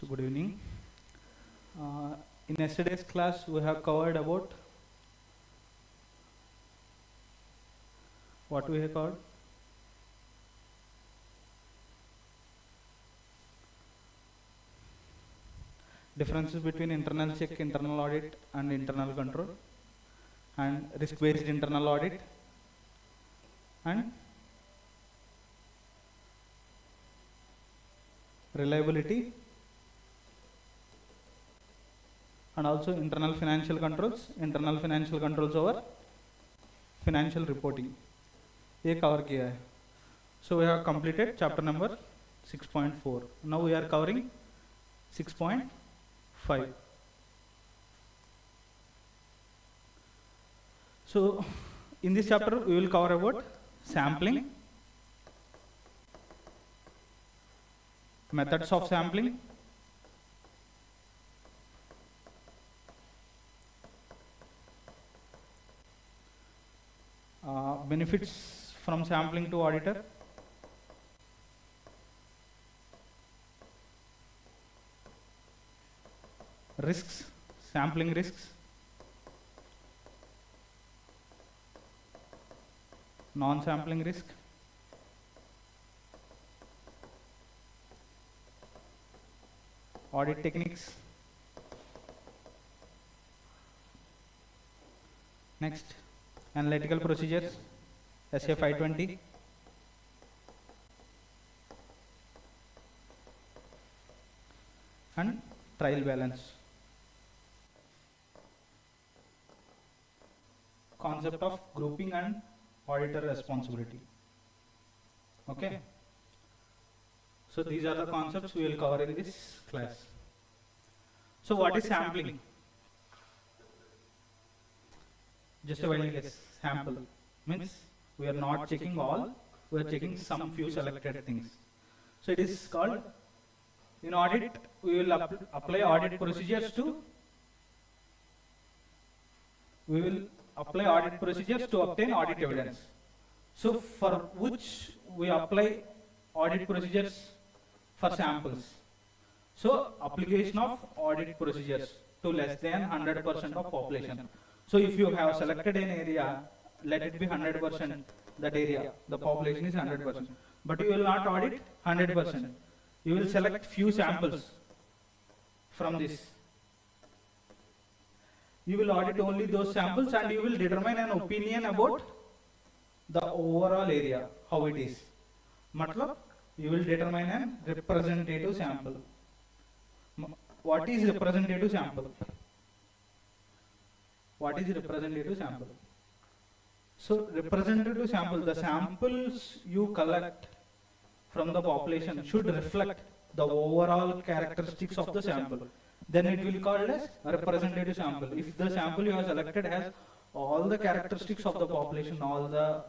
So good evening. In yesterday's class, we have covered about what we have covered. Differences between internal check, internal audit, and internal control, and risk-based internal audit, and reliability, and also internal financial controls over financial reporting. ये cover किया है. So we have completed chapter number 6.4. Now we are covering 6.5. So in this chapter we will cover about sampling, methods of sampling, benefits from sampling to auditor, risks, sampling risks, non-sampling risk, audit techniques. Next, analytical procedures, SA 520, and trial balance. Concept of grouping and auditor responsibility. Okay. So these are the concepts we will cover in this class. So what is sampling? Just a while guess. Sample means we are not checking all, we are checking some few selected things. So it is called, in audit, we will apply audit procedures to, obtain audit evidence. So for which we apply audit procedures for samples. So application of audit procedures to less than 100% of population. So if you have selected an area, let it be 100%, that area, the population is 100%. But you will not audit 100%. You will select few samples from this. You will audit only those samples and you will determine an opinion about the overall area, how it is. Matlab, you will determine a representative sample. What is representative sample? What is representative sample? So representative sample, the samples you collect from the population should reflect the overall characteristics of the sample. Then it will be called as a representative sample. If the sample you have selected has all the characteristics of the population, all the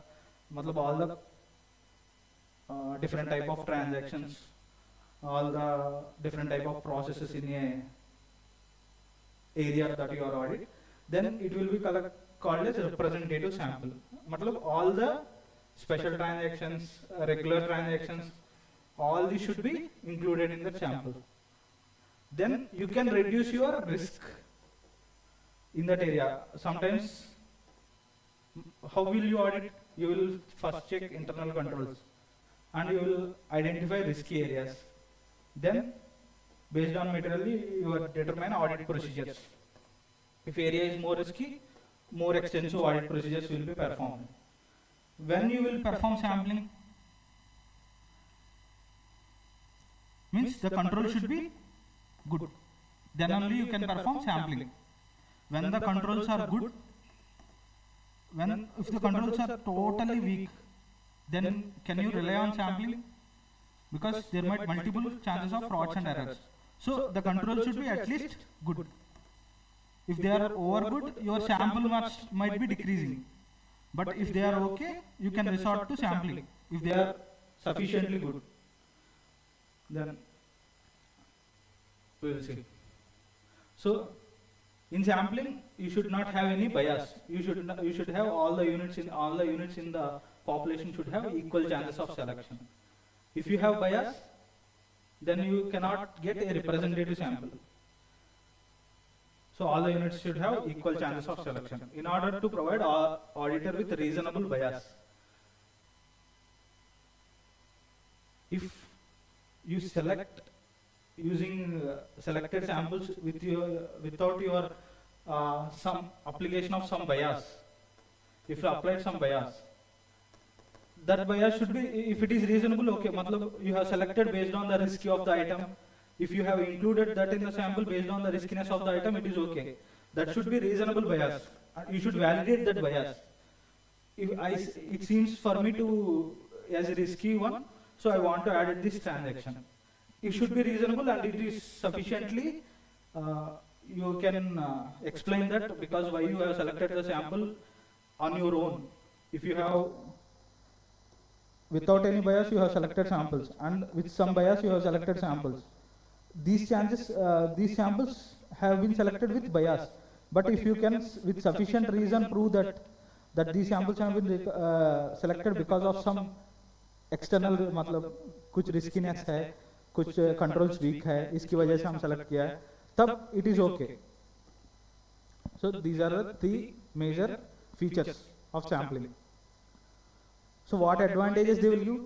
different type of transactions, all the different type of processes in a area that you are audit, then it will be called as a representative sample. All the special transactions, regular transactions, all these should be included in the sample. Then you can reduce your risk in that area. Sometimes, how will you audit? You will first check internal controls and you will identify risky areas. Then, based on material, you will determine audit procedures. If area is more risky, more extensive audit procedures will be performed. When you will perform sampling, means the control should be good. Then only you can perform sampling. When the controls are good, if the controls are totally weak, then can you rely on sampling? Because there might multiple chances of frauds and errors. So the control should be at least good. If they are over good, your sample might be decreasing. But if they are okay, you can resort to sampling. If they are sufficiently good, then we will see. So in sampling, you should not have any bias. You should have all the units in the population should have equal chances of selection. If you have bias, then you cannot get a representative sample. So all the units should have equal chances of selection in order to provide auditor with reasonable bias. If you select using selected samples with without your some application of some bias, if you applied some bias, that bias should be, if it is reasonable, okay, matlab you have selected based on the risky of the item. If you have included that in the sample based on the riskiness of the item, it is okay. That should be reasonable bias. You should validate that bias. It seems for me to as a risky one, so I want to add this transaction. It should be reasonable and it is sufficiently, you can explain that because why you have selected the sample on your own. If you have without any bias you have selected samples, and with some bias you have selected samples. These samples have been selected with bias, but if you can with sufficient reason prove that these samples have been selected because of some external, मतलब कुछ riskiness है, कुछ controls weak है, इसकी वजह से हम select किया है, तब it is okay. So these are the three major features of sampling. So what advantages they will give?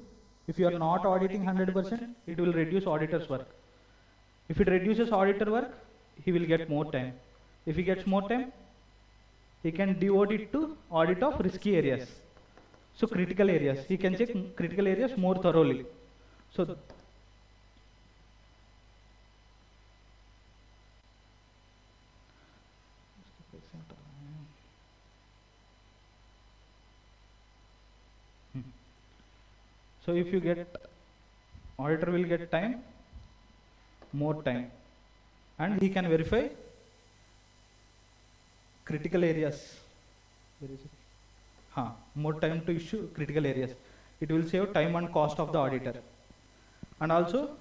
If you are not auditing 100%, it will reduce auditor's work. If it reduces auditor work, he will get more time. If he gets more time, he can devote it to audit of risky areas. So critical areas, he can check critical areas more thoroughly. So so if you get, auditor will get time, more time, and he can verify critical areas. Where is it? More time to issue critical areas. It will save time and cost of the auditor. And also,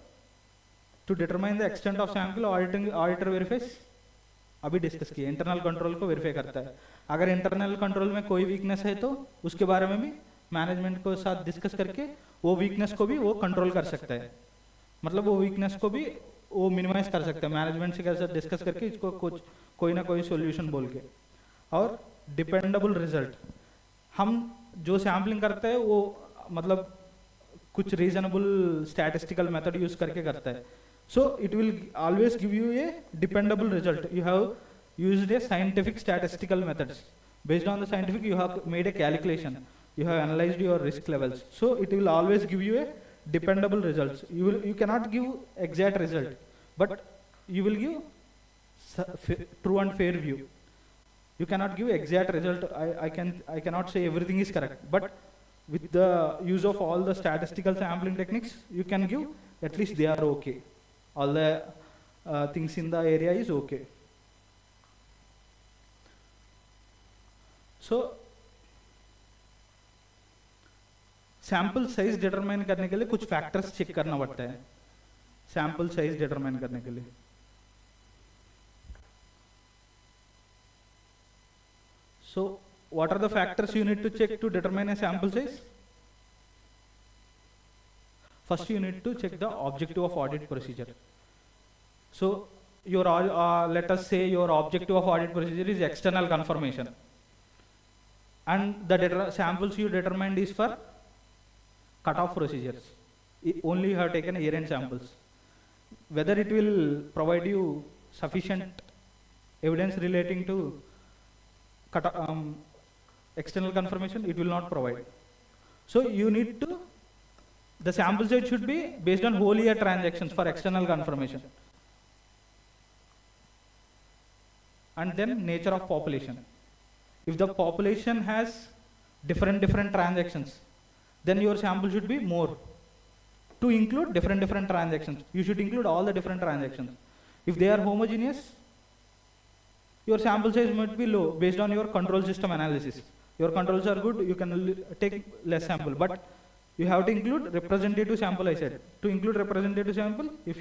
to determine the extent of sample, auditor verifies. अभी discuss किया, internal control को verify करता है. अगर internal control में कोई weakness है तो उसके बारे में भी मैनेजमेंट को साथ डिस्कस करके वो वीकनेस को भी वो कंट्रोल कर सकता है. मतलब वो वीकनेस को भी वो मिनिमाइज कर सकते हैं मैनेजमेंट से कैसे डिस्कस करके इसको कुछ कोई ना कोई सॉल्यूशन बोल के. और डिपेंडेबल रिजल्ट, हम जो सैम्पलिंग करते हैं वो मतलब कुछ रीजनेबल स्टैटिस्टिकल मेथड यूज करके करता है. So it will always give U A dependable result. You have used A scientific statistical methods. Based on the scientific you have made a calculation, you have analyzed your risk levels, so it will always give you a dependable results. You cannot give exact result, but you will give true and fair view. You cannot give exact result. I cannot say everything is correct, but with the use of all the statistical sampling techniques, you can give at least they are okay. All the things in the area is okay. So sample size determine करने के लिए कुछ factors check करना पड़ता है. Sample size determine करने के लिए so what are the factors you need to check to determine a sample size? First you need to check the objective of audit procedure. So your let us say your objective of audit procedure is external confirmation, and the samples you determined is for cutoff procedures. Only you have taken year-end samples. Whether it will provide you sufficient evidence relating to external confirmation, it will not provide. So you need to, the sample size should be based on whole year transactions for external confirmation. And then nature of population. If the population has different transactions, then your sample should be more. To include different transactions, you should include all the different transactions. If they are homogeneous, your sample size might be low based on your control system analysis. Your controls are good, you can take less sample, but you have to include representative sample. I said to include representative sample, if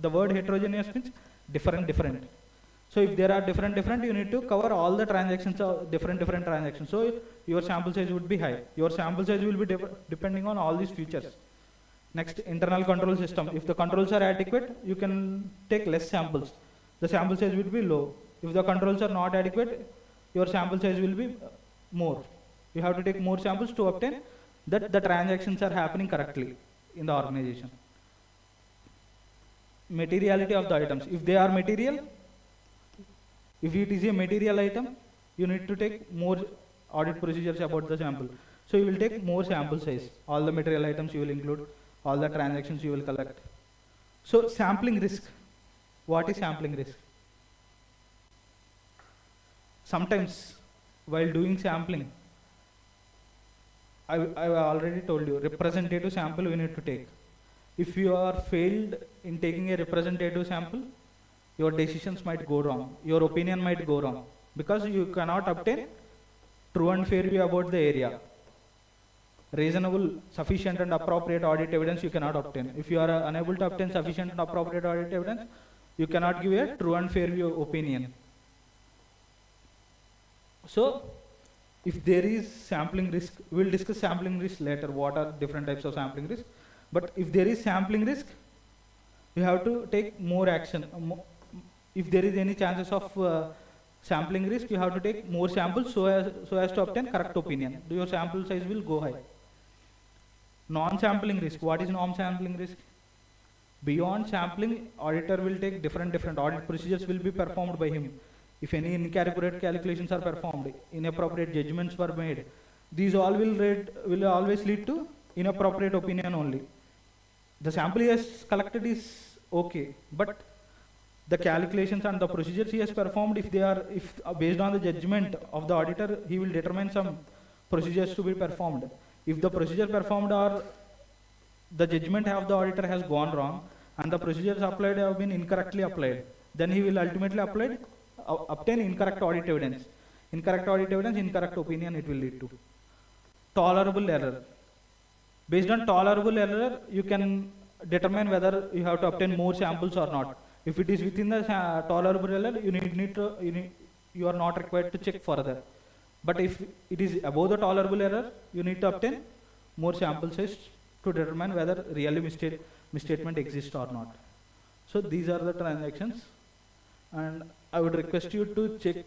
the word heterogeneous means different. So if there are different, you need to cover all the transactions of different transactions. So your sample size would be high. Your sample size will be depending on all these features. Next, internal control system. If the controls are adequate, you can take less samples. The sample size will be low. If the controls are not adequate, your sample size will be more. You have to take more samples to obtain that the transactions are happening correctly in the organization. Materiality of the items. If they are material, if it is a material item, you need to take more audit procedures about the sample. So you will take more sample size. All the material items you will include, all the transactions you will collect. So sampling risk. What is sampling risk? Sometimes while doing sampling, I already told you, representative sample we need to take. If you are failed in taking a representative sample, your decisions might go wrong, your opinion might go wrong, because you cannot obtain true and fair view about the area. Reasonable, sufficient and appropriate audit evidence you cannot obtain. If you are unable to obtain sufficient and appropriate audit evidence, you cannot give a true and fair view opinion. So, if there is sampling risk, we will discuss sampling risk later, what are different types of sampling risk. But if there is sampling risk, you have to take more action. If there is any chances of sampling risk, you have to take more samples so as to obtain correct opinion. Your sample size will go high. Non-sampling risk. What is non-sampling risk? Beyond sampling, auditor will take different audit procedures will be performed by him. If any inaccurate calculations are performed, inappropriate judgments were made, these all will always lead to inappropriate opinion only. The sample he has collected is okay, but the calculations and the procedures he has performed, if based on the judgment of the auditor, he will determine some procedures to be performed. If the procedure performed or the judgment of the auditor has gone wrong and the procedures applied have been incorrectly applied, then he will ultimately obtain incorrect audit evidence. Incorrect audit evidence, incorrect opinion it will lead to. Tolerable error. Based on tolerable error, you can determine whether you have to obtain more samples or not. If it is within the tolerable error, you are not required to check further. But if it is above the tolerable error, you need to obtain more sample size to determine whether really misstatement exists or not. So these are the transactions, and I would request you to check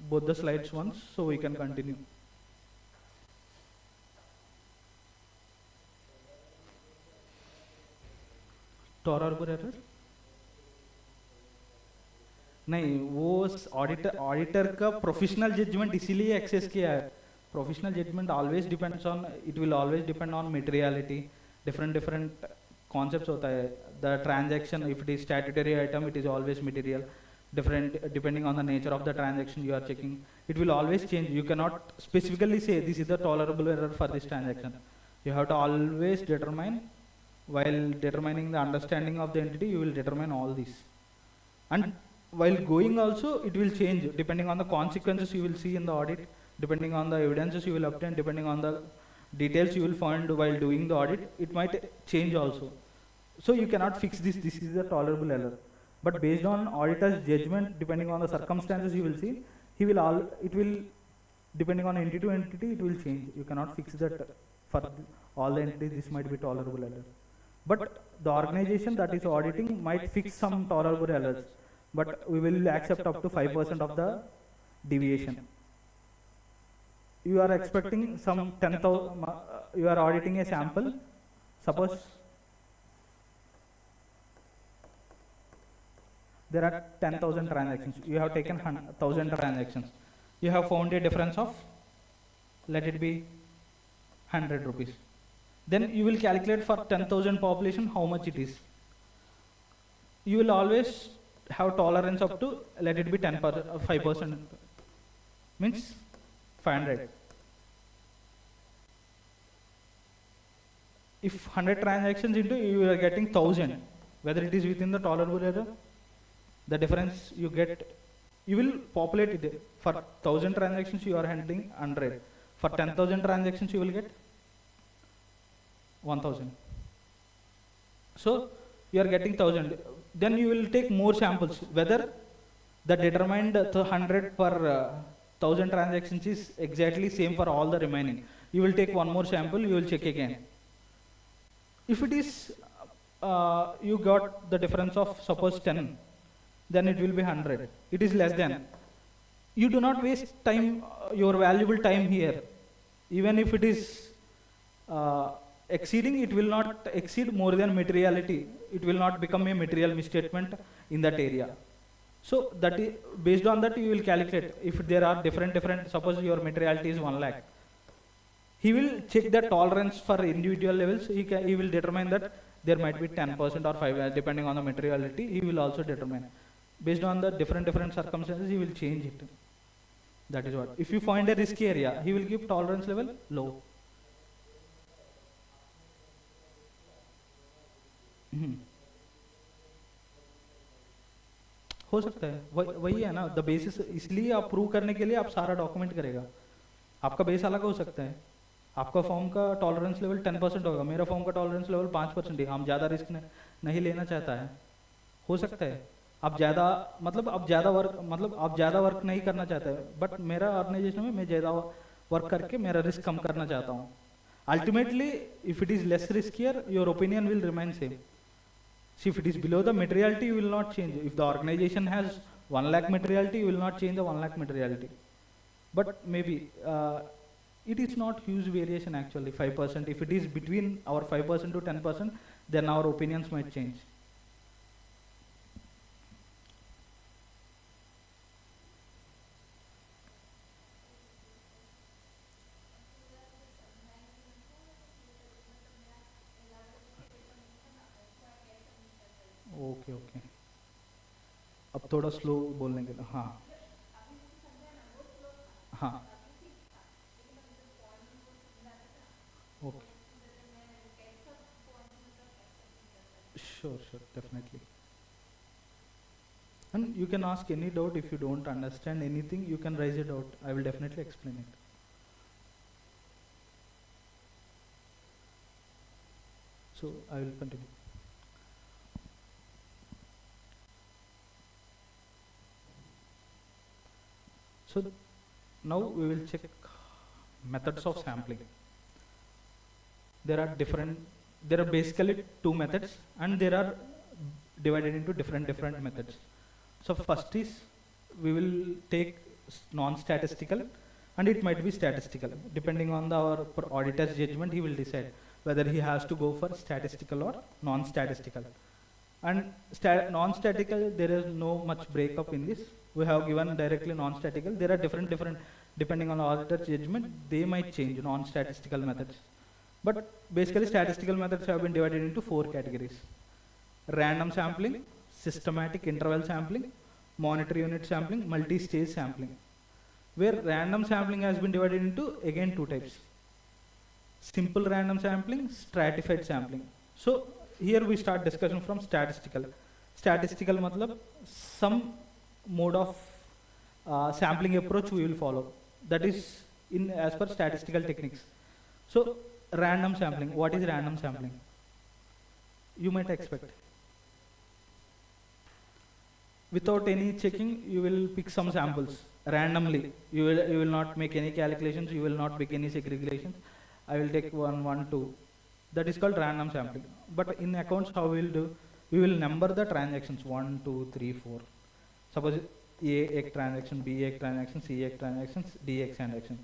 both the slides once so we can continue. Tolerable error नहीं, वो auditor का professional judgement इसीलिए access किया है. Professional judgement always depends on, it will always depend on materiality. Different concepts होता है. The transaction, if it is statutory item, it is always material. Different depending on the nature of the transaction you are checking, it will always change. You cannot specifically say this is the tolerable error for this transaction. You have to always determine, while determining the understanding of the entity, you will determine all these. And while going also, it will change depending on the consequences you will see in the audit, depending on the evidences you will obtain, depending on the details you will find while doing the audit, it might change also. So you cannot fix this is a tolerable error. But based on auditor's judgment, depending on the circumstances you will see, it will depending on entity to entity, it will change. You cannot fix that for all the entities. This might be tolerable error. But the organization that is auditing might fix some tolerable errors, but we will accept up to 5% of the deviation. You are expecting some 10,000. You are auditing a sample. Suppose there are 10,000 transactions. You have taken 1,000 transactions. You have found a difference of, let it be 100 rupees. Then you will calculate for 10,000 population how much it is. You will always have tolerance up to, let it be 5%, means 500. If 100 transactions into, you are getting 1,000. Whether it is within the tolerable error, the difference you get, you will populate it. For 1,000 transactions you are handling 100. For 10,000 transactions you will get 1,000. So you are getting 1,000. Then you will take more samples. Whether the determined 100 per 1,000 transactions is exactly same for all the remaining. You will take one more sample. You will check again. If it is you got the difference of suppose 10, then it will be 100. It is less than. You do not waste time, your valuable time here. Even if it is exceeding, it will not exceed more than materiality. It will not become a material misstatement in that area. So that is, based on that you will calculate if there are different, suppose your materiality is 1 lakh. He will check the tolerance for individual levels. He will determine that there might be 10% or 5%, depending on the materiality. He will also determine. Based on the different circumstances, he will change it. That is what. If you find a risky area, he will give tolerance level low. हो सकता है, वही है ना the basis. इसलिए आप prove करने के लिए आप सारा डॉक्यूमेंट करेगा. आपका बेस अलग हो सकता है. आपका फॉर्म का टॉलरेंस लेवल 10% होगा, मेरा फॉर्म का टॉलरेंस लेवल 5% है. हम ज़्यादा रिस्क नहीं लेना चाहता है. हो सकता है आप ज़्यादा आप ज़्यादा वर्क नहीं करना चाहते हैं, बट मेरा ऑर्गेनाइजेशन में मैं ज़्यादा वर्क करके मेरा रिस्क कम करना चाहता हूँ. Ultimately if it is less riskier, your opinion will remain same. See, if it is below the materiality, you will not change. If the organization has 1 lakh materiality, you will not change the 1 lakh materiality. But maybe it is not huge variation actually, 5%. If it is between our 5% to 10%, then our opinions might change. Okay okay, अब थोड़ा slow बोलने के लिए. हाँ हाँ okay, sure, definitely. And you can ask any doubt. If you don't understand anything, you can raise a doubt. I will definitely explain it. So I will continue. So now we will check methods of sampling. There are basically two methods, and there are divided into different methods. So first is we will take non-statistical, and it might be statistical. Depending on our auditor's judgment, he will decide whether he has to go for statistical or non-statistical. And non-statical, there is no much breakup in this. We have given directly non-statical. There are different, depending on the auditor's judgment, they might change non-statistical methods. But basically statistical methods have been divided into 4 categories: random sampling, systematic interval sampling, monetary unit sampling, multi-stage sampling. Where random sampling has been divided into again 2 types: simple random sampling, stratified sampling. So here we start discussion from statistical. Statistical matlab some mode of sampling approach we will follow. That is in as per statistical techniques. So random sampling. What is random sampling? You might expect. Without any checking, you will pick some samples randomly. You will not make any calculations. You will not make any segregations. I will take 1, 2. That is called random sampling. But in accounts, how we will do? We will number the transactions 1, 2, 3, 4. Suppose A एक transaction, B एक transaction, C एक transaction, D एक transaction.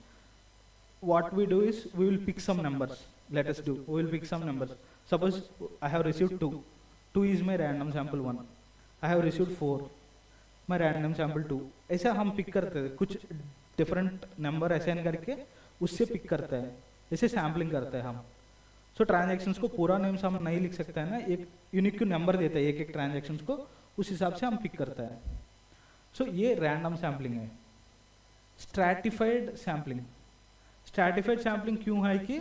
What we do is we will pick some numbers. Let us do. We will pick some numbers. Suppose I have received 2. 2 is my random sample 1. I have received 4. My random sample 2. ऐसा हम pick करते हैं. कुछ different number assign करके उससे pick करते हैं. ऐसे sampling करते हैं हम. So transactions को पूरा names हम नहीं लिख सकते हैं ना. एक unique number देता है एक transactions को. उस हिसाब से हम pick करते हैं. So ये random sampling है. Stratified sampling. Stratified sampling क्यों है कि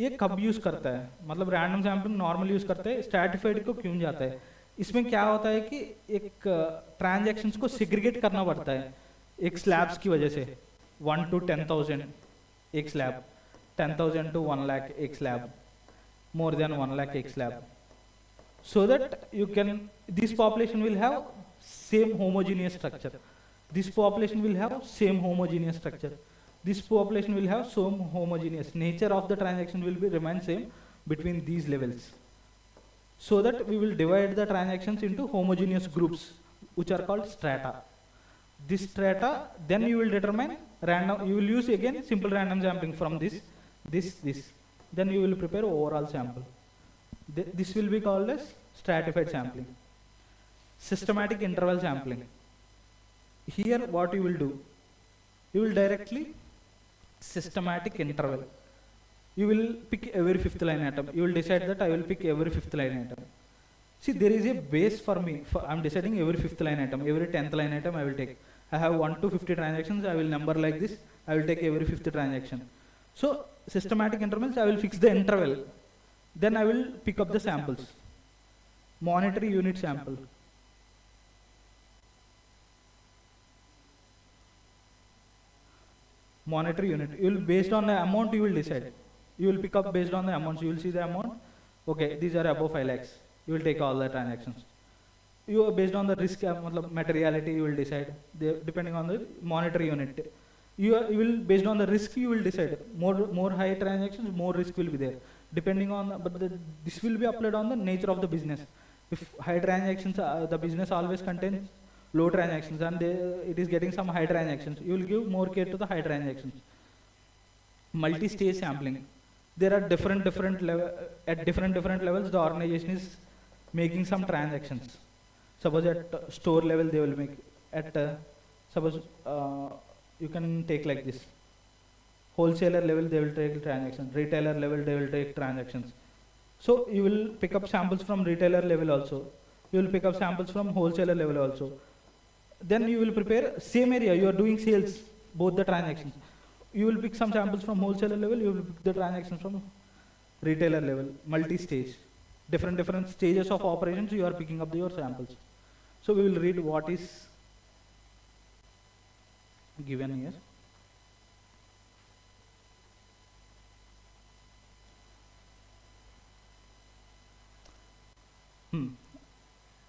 ये कब यूज करता है, मतलब रैंडम सैम्पलिंग नॉर्मल यूज करते हैं, स्ट्रैटिफाइड को क्यों जाता है? इसमें क्या होता है कि एक ट्रांजैक्शंस को सेग्रीगेट करना पड़ता है एक स्लैब्स की वजह से. 1 to 10,000 एक स्लैब, 10,000 to 1 lakh एक स्लैब, more than 1 lakh एक slab, so that you can, this population will have same homogeneous structure. This population will have same homogeneous structure. This population will have some homogeneous nature of the transaction will be remain same, between these levels, so that we will divide the transactions into homogeneous groups, which are called strata. This strata, then you will determine random, you will use again simple random sampling from this. Then you will prepare overall sample. This will be called as stratified sampling. Systematic interval sampling. Here what you will do, you will directly systematic interval. You will pick every fifth line item. You will decide that I will pick every fifth line item. See, there is a base for me. I am deciding every fifth line item, every 10th line item I will take. I have 1 to 50 transactions. I will number like this. I will take every fifth transaction. So systematic intervals, I will fix the interval. Then I will pick up the samples. Monetary unit sample. Monetary unit. You will, based on the amount you will decide. You will pick up based on the amounts. You will see the amount. Okay, these are above 5 lakhs. You will take all the transactions. You based on the risk, materiality, you will decide. Depending on the monetary unit. You will based on the risk you will decide. More high transactions, more risk will be there. Depending on, this will be applied on the nature of the business. If high transactions, the business always contains low transactions, and it is getting some high transactions, you will give more care to the high transactions. Multi-stage sampling. There are different level, at different levels the organization is making some transactions. Suppose at store level they will make, at suppose you can take like this. Wholesaler level they will take transactions, retailer level they will take transactions. So you will pick up samples from retailer level also. You will pick up samples from wholesaler level also. Then you will prepare same area, you are doing sales, both the transactions. You will pick some samples from wholesaler level, you will pick the transactions from retailer level, multi-stage. Different stages of operations you are picking up your samples. So we will read what is given here.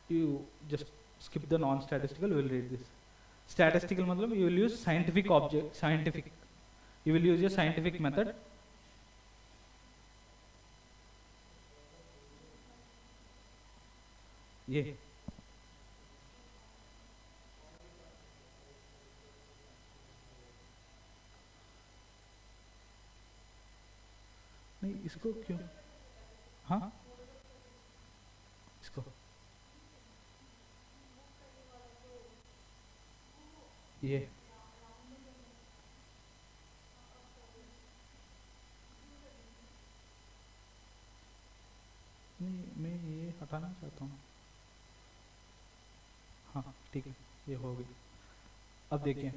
You just skip the non-statistical, we will read this. Statistical matlab, you will use scientific object, you will use a scientific method. Yeah. नहीं इसको क्यों? हाँ इसको ये नहीं, मैं ये हटाना चाहता हूँ. हाँ ठीक है, ये हो गई. अब देखिए,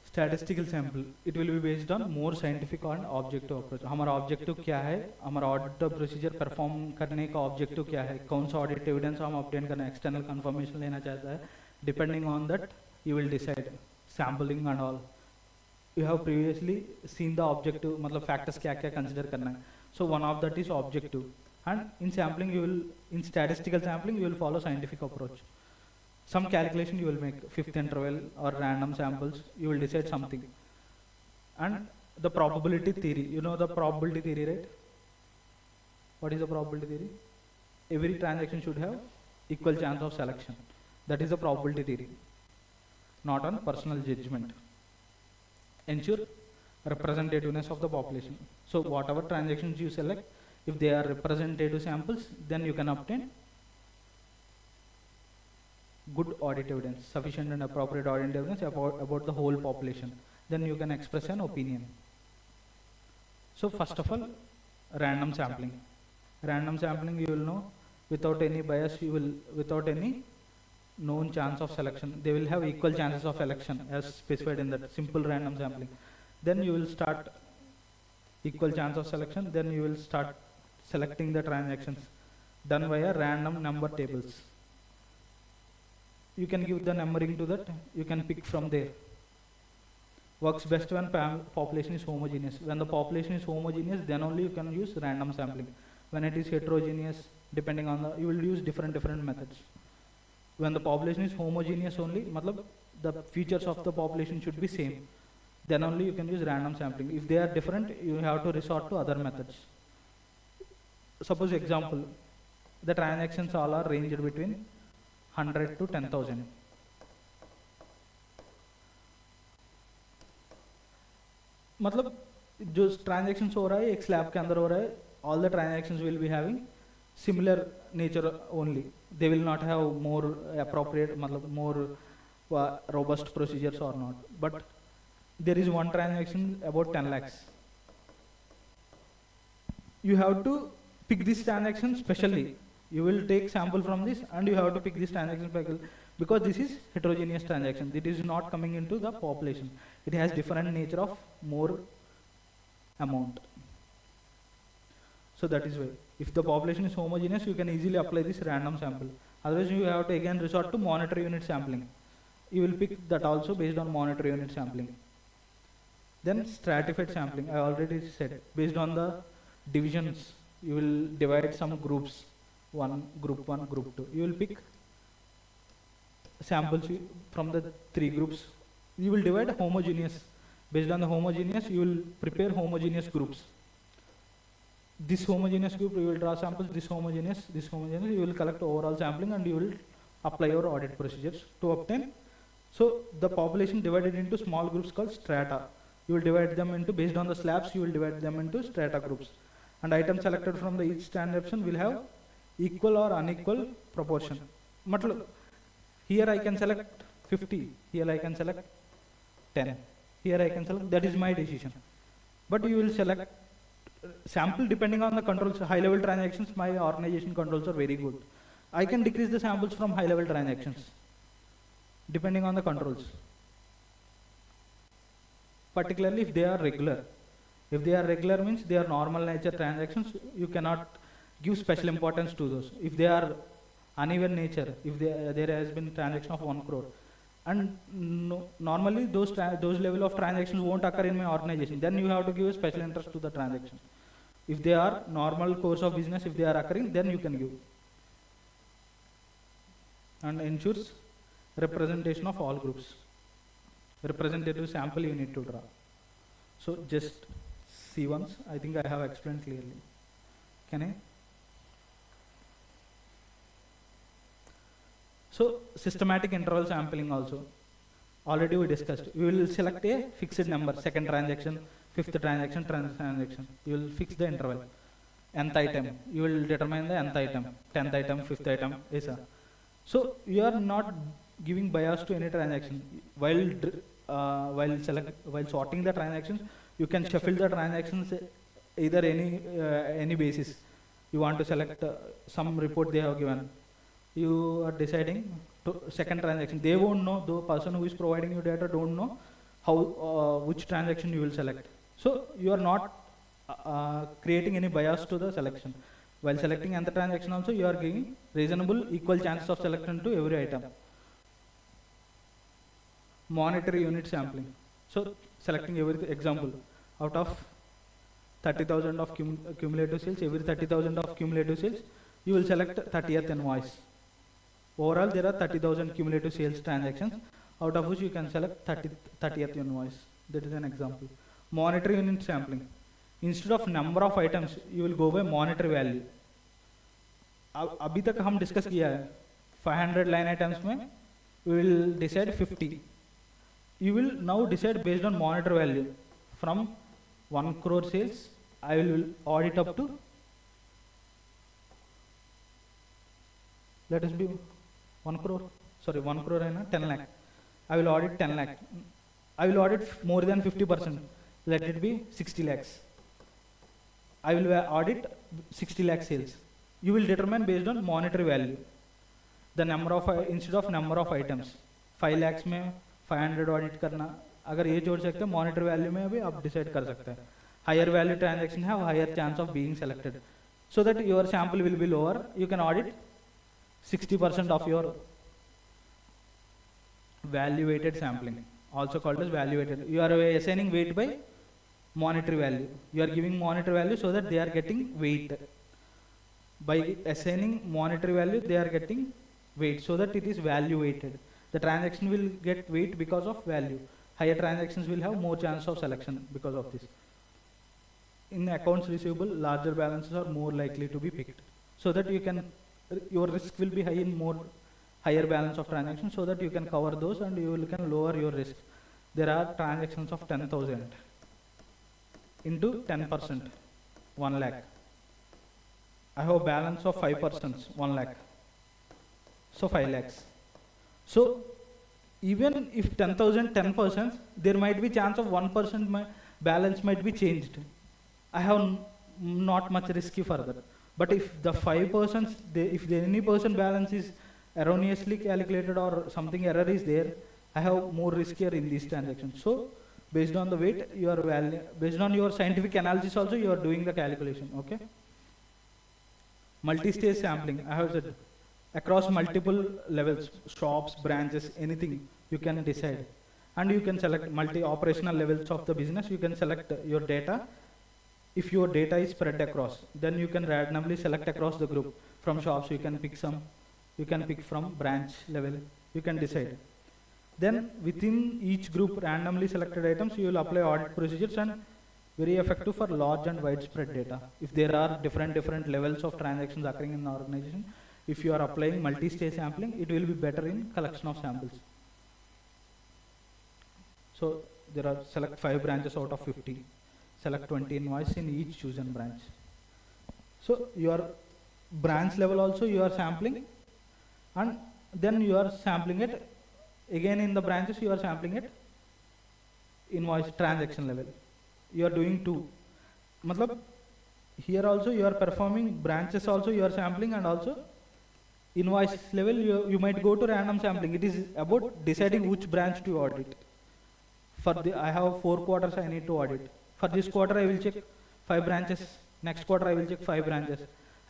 statistical sample it will be based on more scientific and objective approach. हमारा ऑब्जेक्टिव क्या है, हमारा ऑडिट प्रोसीजर परफॉर्म करने का ऑब्जेक्टिव क्या है, कौन सा ऑडिट एविडेंस हम ऑब्टेन करना है, एक्सटर्नल कंफर्मेशन लेना चाहता है. Depending on that you will decide sampling and all. You have previously seen the objective, मतलब फैक्टर्स क्या क्या कंसिडर करना है. So one of that is objective. And in sampling you will, in statistical sampling you will follow scientific approach. Some calculation you will make, fifth interval or random samples, you will decide something. And the probability theory, you know the probability theory, right? What is the probability theory? Every transaction should have equal chance of selection. That is the probability theory, not on personal judgment. Ensure representativeness of the population. So whatever transactions you select, if they are representative samples, then you can obtain good audit evidence, sufficient and appropriate audit evidence about the whole population. Then you can express an opinion. So first of all, random sampling. Random sampling you will know without any bias, you will, without any known chance of selection. They will have equal chances of selection as specified in that simple random sampling. Then you will start equal chance of selection, then you will start selecting the transactions done via random number tables. You can give the numbering to that, you can pick from there. Works best when population is homogeneous. When the population is homogeneous, then only you can use random sampling. When it is heterogeneous, depending on the, you will use different methods. When the population is homogeneous only, matlab the features of the population should be same. then only you can use random sampling. If they are different, you have to resort to other methods. Suppose example, the transactions all are ranged between 100 to 10,000. मतलब जो transactions हो रहा है एक slab के अंदर हो रहा है, all the transactions will be having similar nature only. They will not have more appropriate, मतलब more robust procedures or not. But there is one transaction about 10 lakhs. You have to pick this transaction specially. You will take sample from this and you have to pick this transaction specially, because this is heterogeneous transaction. It is not coming into the population. It has different nature of more amount. So that is why. If the population is homogeneous, you can easily apply this random sample. Otherwise, you have to again resort to monitor unit sampling. You will pick that also based on monitor unit sampling. Then stratified sampling, I already said, based on the divisions, you will divide some groups, group 1, group 2. You will pick samples from the 3 groups. You will divide homogeneous. Based on the homogeneous, you will prepare homogeneous groups. This homogeneous group, you will draw samples, this homogeneous, you will collect overall sampling and you will apply your audit procedures to obtain. So the population divided into small groups called strata. You will divide them into, based on the slabs, you will divide them into strata groups. And items selected from the each transaction will have equal or unequal proportion. Matlab, here I can select 50, here I can select 10, here I can select, that is my decision. But you will select sample depending on the controls. High level transactions, my organization controls are very good. I can decrease the samples from high level transactions depending on the controls. Particularly if they are regular. If they are regular means they are normal nature transactions, you cannot give special importance to those. If they are uneven nature, if there has been transaction of 1 crore, and normally those level of transactions won't occur in my organization, then you have to give a special interest to the transaction. If they are normal course of business, if they are occurring, then you can give. And ensures representation of all groups. Representative sample you need to draw. So just see once. I think I have explained clearly. Can I? So systematic interval sampling also. Already we discussed. We will select a fixed number, second transaction, fifth transaction, transaction. You will fix the interval. Nth item. You will determine the nth item, 10th item, 5th item, etc. So you are not giving bias to any transaction. While sorting the transactions, you can shuffle the transactions either any basis. You want to select some report they have given. You are deciding to second transaction. They won't know, the person who is providing you data don't know how which transaction you will select. So you are not creating any bias to the selection. While selecting another transaction also, you are giving reasonable equal chances of selection to every item. Monetary unit sampling. So selecting every example, out of 30,000 of cumulative sales, every 30,000 of cumulative sales, you will select 30th invoice. Overall, there are 30,000 cumulative sales transactions, out of which you can select 30th invoice. That is an example. Monetary unit sampling. Instead of number of items, you will go by monetary value. अभी तक हम discuss किया है 500 line items में we will decide 50. You will now decide based on monetary value. From 1 crore sales, I will audit up to, let us be 1 crore, sorry 1 crore है ना 10 lakh. I will audit 10 lakh. I will audit more than 50%. Let it be 60 lakhs. I will audit 60 lakh sales. You will determine based on monetary value. The number of, instead of number of items. 5 lakhs में 500 audit करना, अगर ये जोड़ सकते हैं monetary value में भी आप decide कर सकते हैं. Higher value transaction have higher chance of being selected. So that your sample will be lower, you can audit 60% of your value weighted sampling, also called as value weighted. You are assigning weight by monetary value. You are giving monetary value so that they are getting weight. By assigning monetary value, they are getting weight so that it is value weighted. The transaction will get weight because of value. higher transactions will have more chance of selection because of this. In accounts receivable, larger balances are more likely to be picked, so that you can, your risk will be high in more higher balance of transactions, so that you can cover those and you can lower your risk. There are transactions of 10,000 into 10%, 1 lakh. I have a balance of 5%, 1 lakh. So 5 lakhs. So even if 10,000, 10%, there might be chance of 1% my balance might be changed. I have not much risky further. But if the 5%, if any person balance is erroneously calculated or something error is there, I have more riskier in these transactions. So based on the weight, based on your scientific analysis also, you are doing the calculation. Okay. Multi-stage sampling, I have said, across multiple levels, shops, branches, anything you can decide. And you can select multi-operational levels of the business. You can select your data. If your data is spread across, then you can randomly select across the group. From shops, you can pick some. You can pick from branch level. You can decide. Then within each group, randomly selected items, you will apply audit procedures, and very effective for large and widespread data. If there are different levels of transactions occurring in the organization, if you are applying multi-stage sampling, it will be better in collection of samples. So there are select 5 branches out of 50. Select 20 invoice in each chosen branch. So your branch level also you are sampling, and then you are sampling it again in the branches. You are sampling it invoice transaction level. You are doing 2. Matlab, here also you are performing branches also you are sampling, and also invoice level you might go to random sampling. It is about deciding which branch to audit. For the, I have 4 quarters I need to audit. For this quarter I will check 5 branches. Next quarter I will check 5 branches.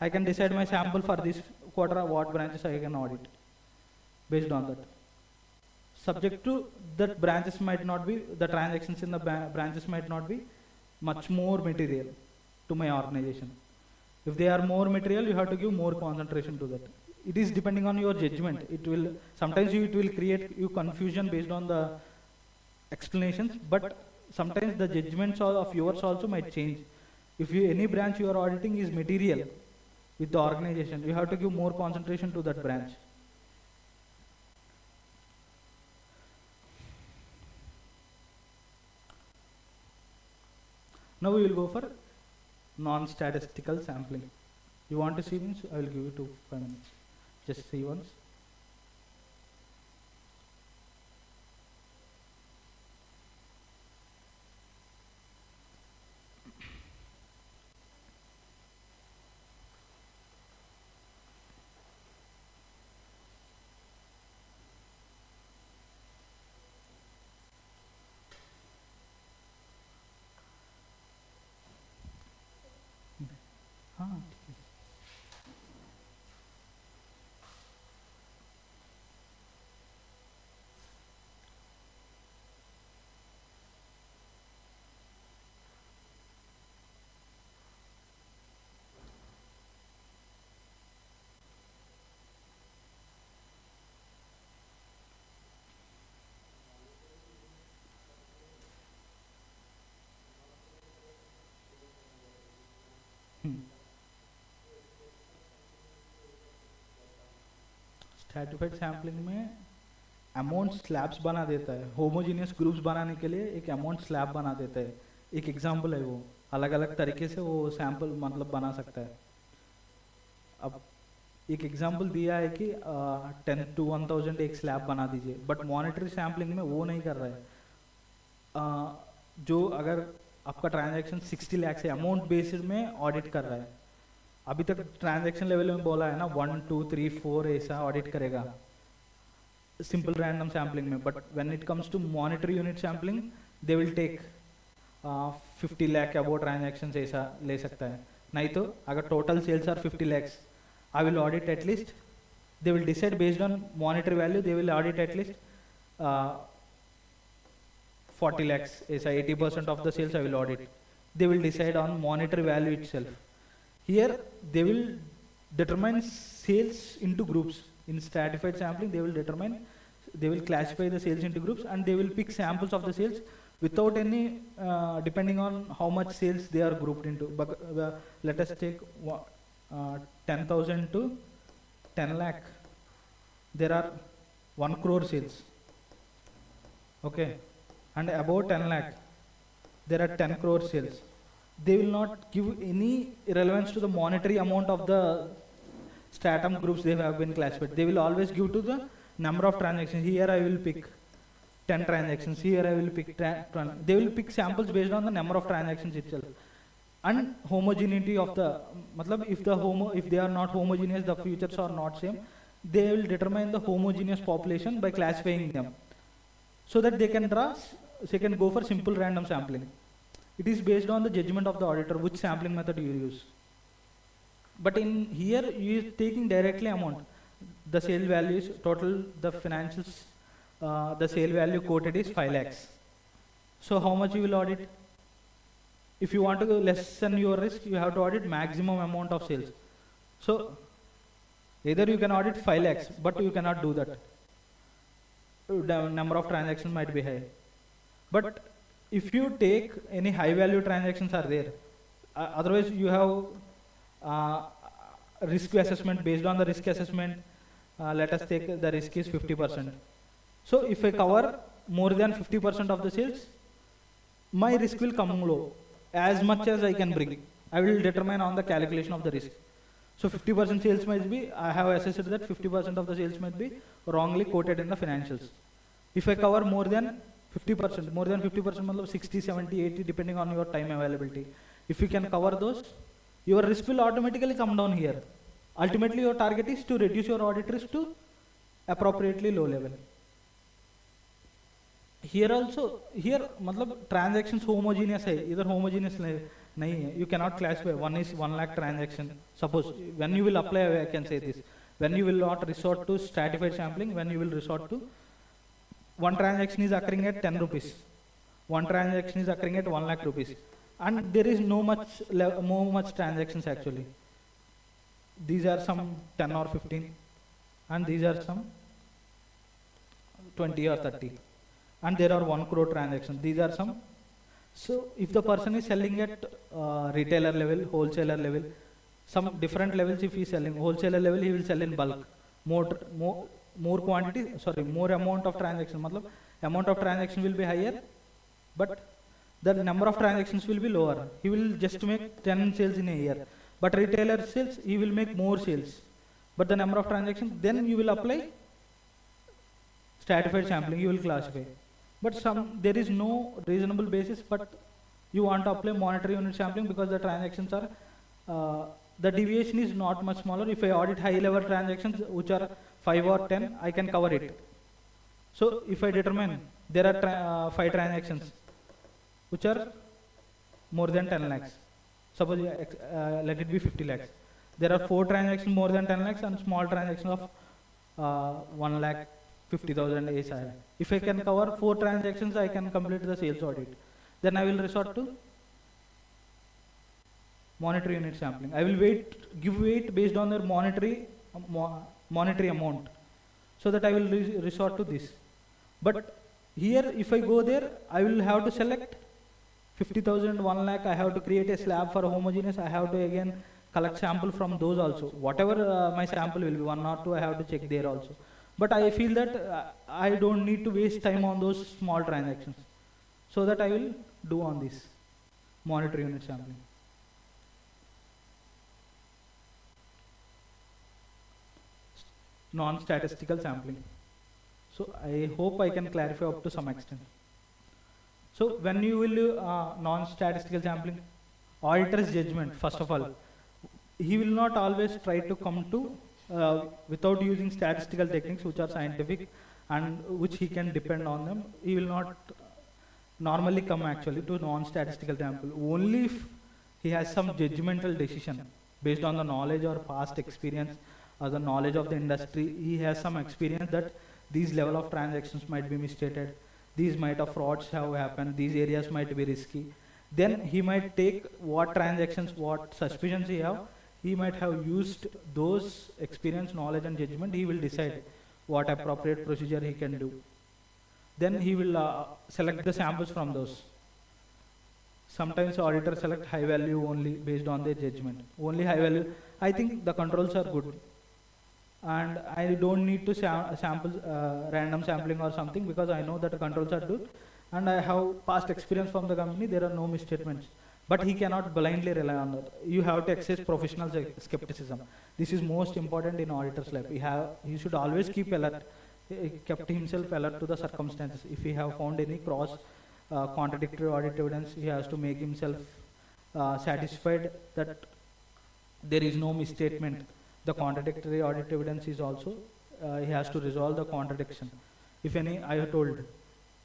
I can decide my sample for this quarter what branches I can audit based on that. Subject to that, branches might not be, the transactions in the branches might not be much more material to my organization. If they are more material, you have to give more concentration to that. It is depending on your judgment. It will sometimes it will create you confusion based on the explanations, but sometimes the judgments of yours also might change. If any branch you are auditing is material with the organization, you have to give more concentration to that branch. Now we will go for non-statistical sampling. You want to see means I will give you 5 minutes. Just see once. Stratified sampling में amount slabs बना देता है. Homogeneous groups बनाने के लिए एक amount slab बना देता है. एक एग्जांपल है, वो अलग अलग तरीके से वो सैंपल मतलब बना सकता है. अब एक एग्जांपल दिया है कि 10 to 1000 एक स्लैब बना दीजिए, बट मॉनिटरी सैम्पलिंग में वो नहीं कर रहा है. जो अगर आपका ट्रांजैक्शन 60 लाख से अमाउंट बेसिस में ऑडिट कर रहा है, अभी तक ट्रांजैक्शन लेवल में बोला है ना 1 2 3 4 ऐसा ऑडिट करेगा सिंपल रैंडम सैम्पलिंग में. But when it comes to monetary unit sampling they will take 50 lakh about transaction ऐसा ले सकता है. नहीं तो अगर total sales are 50 lakhs, I will audit at least, they will decide based on monetary value, they will audit at least 40 lakhs, ऐसा 80% of the sales I will audit. They will decide on monetary value itself. Here they will determine sales into groups. In stratified sampling they will determine They will classify the sales into groups, and they will pick samples of the sales without any depending on how much sales they are grouped into. But let us take 10,000 to 10 lakh. There are 1 crore sales. Okay, and above 10 lakh, there are 10 crore sales. They will not give any relevance to the monetary amount of the stratum groups they have been classified. They will always give to the number of transactions. Here I will pick 10 transactions. Here I will pick 10. They will pick samples based on the number of transactions itself. And homogeneity of the, if they are not homogeneous, the features are not same, they will determine the homogeneous population by classifying them, so that they can go for simple random sampling. It is based on the judgment of the auditor which sampling method you use. But in here you are taking directly amount. The sale value is total, the financials, the sale value quoted is 5 lakhs. So how much you will audit? If you want to lessen your risk, you have to audit maximum amount of sales. So either you can audit 5 lakhs, but you cannot do that. The number of transactions might be high. But if you take any high value transactions are there, otherwise you have risk assessment. Based on the risk assessment, let us take the risk is 50%. So if I cover more than 50% of the sales, my risk will come low. As much as I can bring, I will determine on the calculation of the risk. So 50% sales might be, I have assessed that 50% of the sales might be wrongly quoted in the financials. If I cover more than 50%, 60, 70, 80, depending on your time availability. If you can cover those, your risk will automatically come down here. Ultimately, your target is to reduce your audit risk to appropriately low level. Here also, transactions homogeneous hai, either homogeneous nahi hai. You cannot classify. One is 1 lakh transaction. Suppose when you will apply, I can say this. When you will not resort to stratified sampling, when you will resort to one transaction is occurring at 10 rupees. One transaction is occurring at 1 lakh rupees. And there is no much transactions actually. These are some 10 or 15. And these are some 20 or 30. And there are 1 crore transactions. These are some. So if the person is selling at retailer level, wholesaler level, some different levels, if he is selling wholesaler level, he will sell in bulk. More quantity, more amount of transaction. Amount of transaction will be higher, but the number of transactions will be lower. He will just make 10 sales in a year. But retailer sales, he will make more sales. But the number of transactions, then you will apply stratified sampling, you will classify. But there is no reasonable basis, but you want to apply monetary unit sampling because the transactions are, the deviation is not much smaller. If I audit high level transactions which are 5 or 10, I can cover it. So if I determine there are 5 transactions which are more than 10 lakhs, suppose let it be 50 lakhs. There are 4 transactions more than 10 lakhs and small transactions of 1 lakh 50,000 ASI. If I can cover 4 transactions, I can complete the sales audit. Then I will resort to monetary unit sampling. I will give weight based on their monetary amount, so that I will resort to this. But here, if I go there, I will have to select 50,000, 1 lakh. I have to create a slab for homogeneous. I have to again collect sample from those also. Whatever my sample will be, 1 or 2, I have to check there also. But I feel that I don't need to waste time on those small transactions. So that I will do on this monetary unit sampling. Non-statistical sampling. So I hope I can clarify up to some extent. So when you will do non-statistical sampling, auditor's judgment, first of all, he will not always try to come to without using statistical techniques which are scientific and which he can depend on them. He will not normally come actually to non-statistical sample. Only if he has some judgmental decision based on the knowledge or past experience or the knowledge of the industry. He has some experience that these level of transactions might be misstated, these might have frauds have happened, these areas might be risky. Then he might take what transactions, what suspicions he have, he might have used those experience, knowledge and judgment. He will decide what appropriate procedure he can do. Then he will select the samples from those. Sometimes auditors select high value only based on their judgment. Only high value. I think the controls are good, and I don't need to sample random sampling or something, because I know that the controls are good, and I have past experience from the company. There are no misstatements. But he cannot blindly rely on that. You have to exercise professional skepticism. This is most important in auditor's life. He should always keep alert. He kept himself alert to the circumstances. If he have found any cross contradictory audit evidence, he has to make himself satisfied that there is no misstatement. The contradictory audit evidence is also, he has to resolve the contradiction. If any, I have told,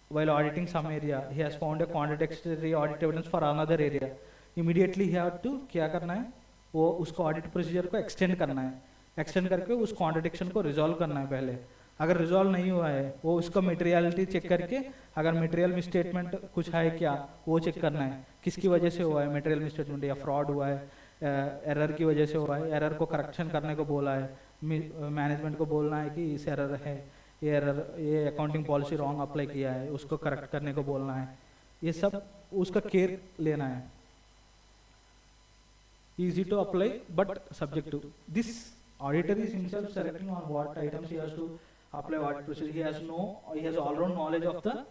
while auditing some area, he has found a contradictory audit evidence for another area. Immediately he have to क्या करना है, वो उसको audit procedure को extend करना है, extend करके उस contradiction को resolve करना है पहले. अगर resolve नहीं हुआ है, वो उसको materiality check करके, अगर material misstatement कुछ है क्या, वो check करना है. किसकी वजह से हुआ है material misstatement, या fraud हुआ है, error की वजह से हुआ है, error को correction करने को बोला है, management को बोलना है कि इस error है, ये अकाउंटिंग पॉलिसी रॉन्ग अप्लाई किया है, उसको करेक्ट करने को बोलना है. ये सब उसका केयर लेना है. Easy to apply, but subject to this. Auditor is himself selecting on what items he has to apply what procedure. He has all-round knowledge of the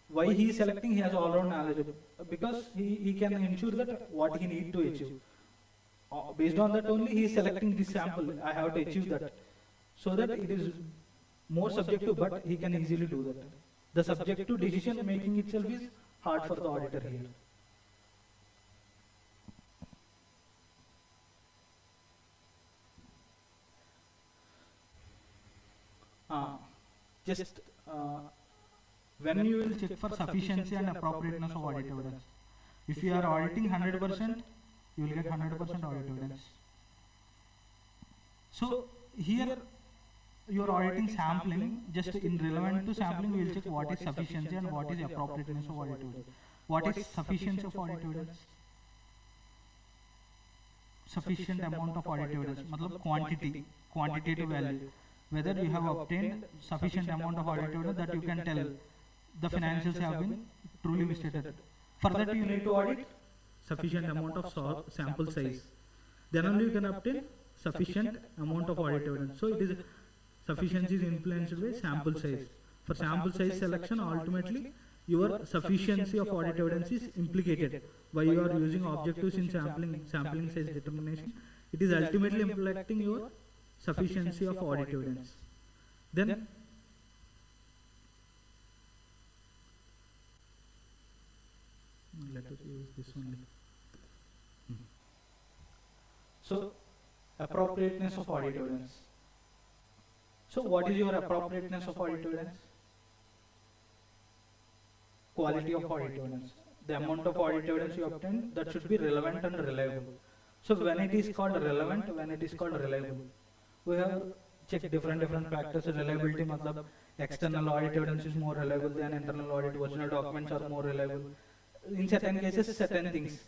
why he is selecting. He has all-round knowledge because he can ensure that what he need to achieve. Based on that only he is selecting this sample. I have to achieve that, so that it is more subjective, but he can easily do that. The subjective decision making itself is hard for the auditor here. When you will check for sufficiency and appropriateness of audit evidence. If you are auditing 100%, you will get 100% audit evidence. So here you are auditing sampling, just in relevant to sampling we will check what is sufficiency and what is appropriateness of audit evidence. What is sufficiency of audit evidence? Sufficient amount of audit evidence, matlab quantitative value. Whether you have obtained sufficient amount of audit evidence that you can tell the financials have been truly misstated. For that you need to audit sufficient amount of sample size. Then only you can obtain sufficient amount of audit evidence. So it is sufficiency is influenced by sample size. For sample size selection, ultimately your sufficiency of audit evidence is implicated. Why you are using objectives in sampling size determination, it is ultimately impacting your sufficiency of audit evidence. Then let us use this only. So appropriateness of audit evidence. So what is your appropriateness of audit evidence? Quality of audit evidence. The amount of audit evidence you obtain, that should be relevant and reliable. So when it is called relevant, when it is called reliable, we have checked different factors. Reliability matlab external audit evidence is more reliable than internal audit. Original documents are more reliable. In certain cases, certain things.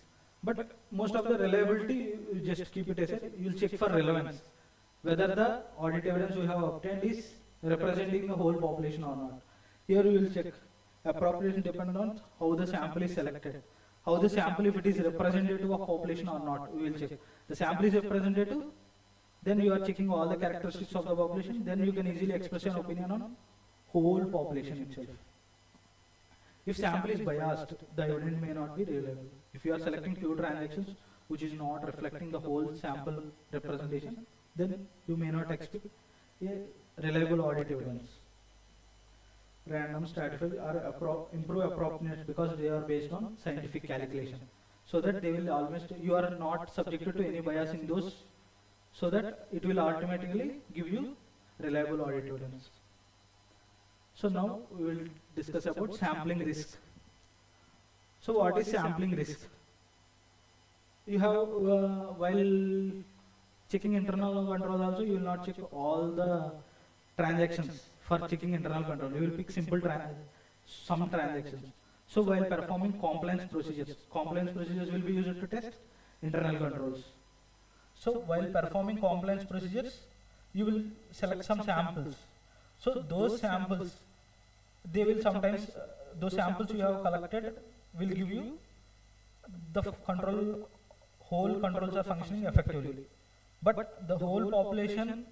But most of the reliability, you just keep it aside. You will check for relevance, whether the audit evidence you have obtained is representing the whole population or not. Here you will check appropriation dependent on how the sample is selected. How the sample, if it is representative of population or not, we will check. The sample is representative, then you are checking all the characteristics of the population, then you can easily express an opinion on whole population itself. If sample is biased, the evidence may not be reliable. If you are selecting few transactions which is not reflecting the whole sample representation, then you may not expect a reliable audit evidence. Random stratified or improve appropriateness because they are based on scientific calculation. So that they will almost, you are not subjected to any bias in those, so that it will automatically give you reliable audit evidence. So now we will discuss about sampling risk. So what is sampling risk? You have, while checking internal control also, you will not check all the transactions. For checking internal control, you will pick simple some transactions. So while performing compliance procedures will be used to test internal controls. So while performing compliance procedures, you will select some samples. So those samples, they will sometimes, those samples you have collected will give you the whole controls are functioning effectively. But the whole population,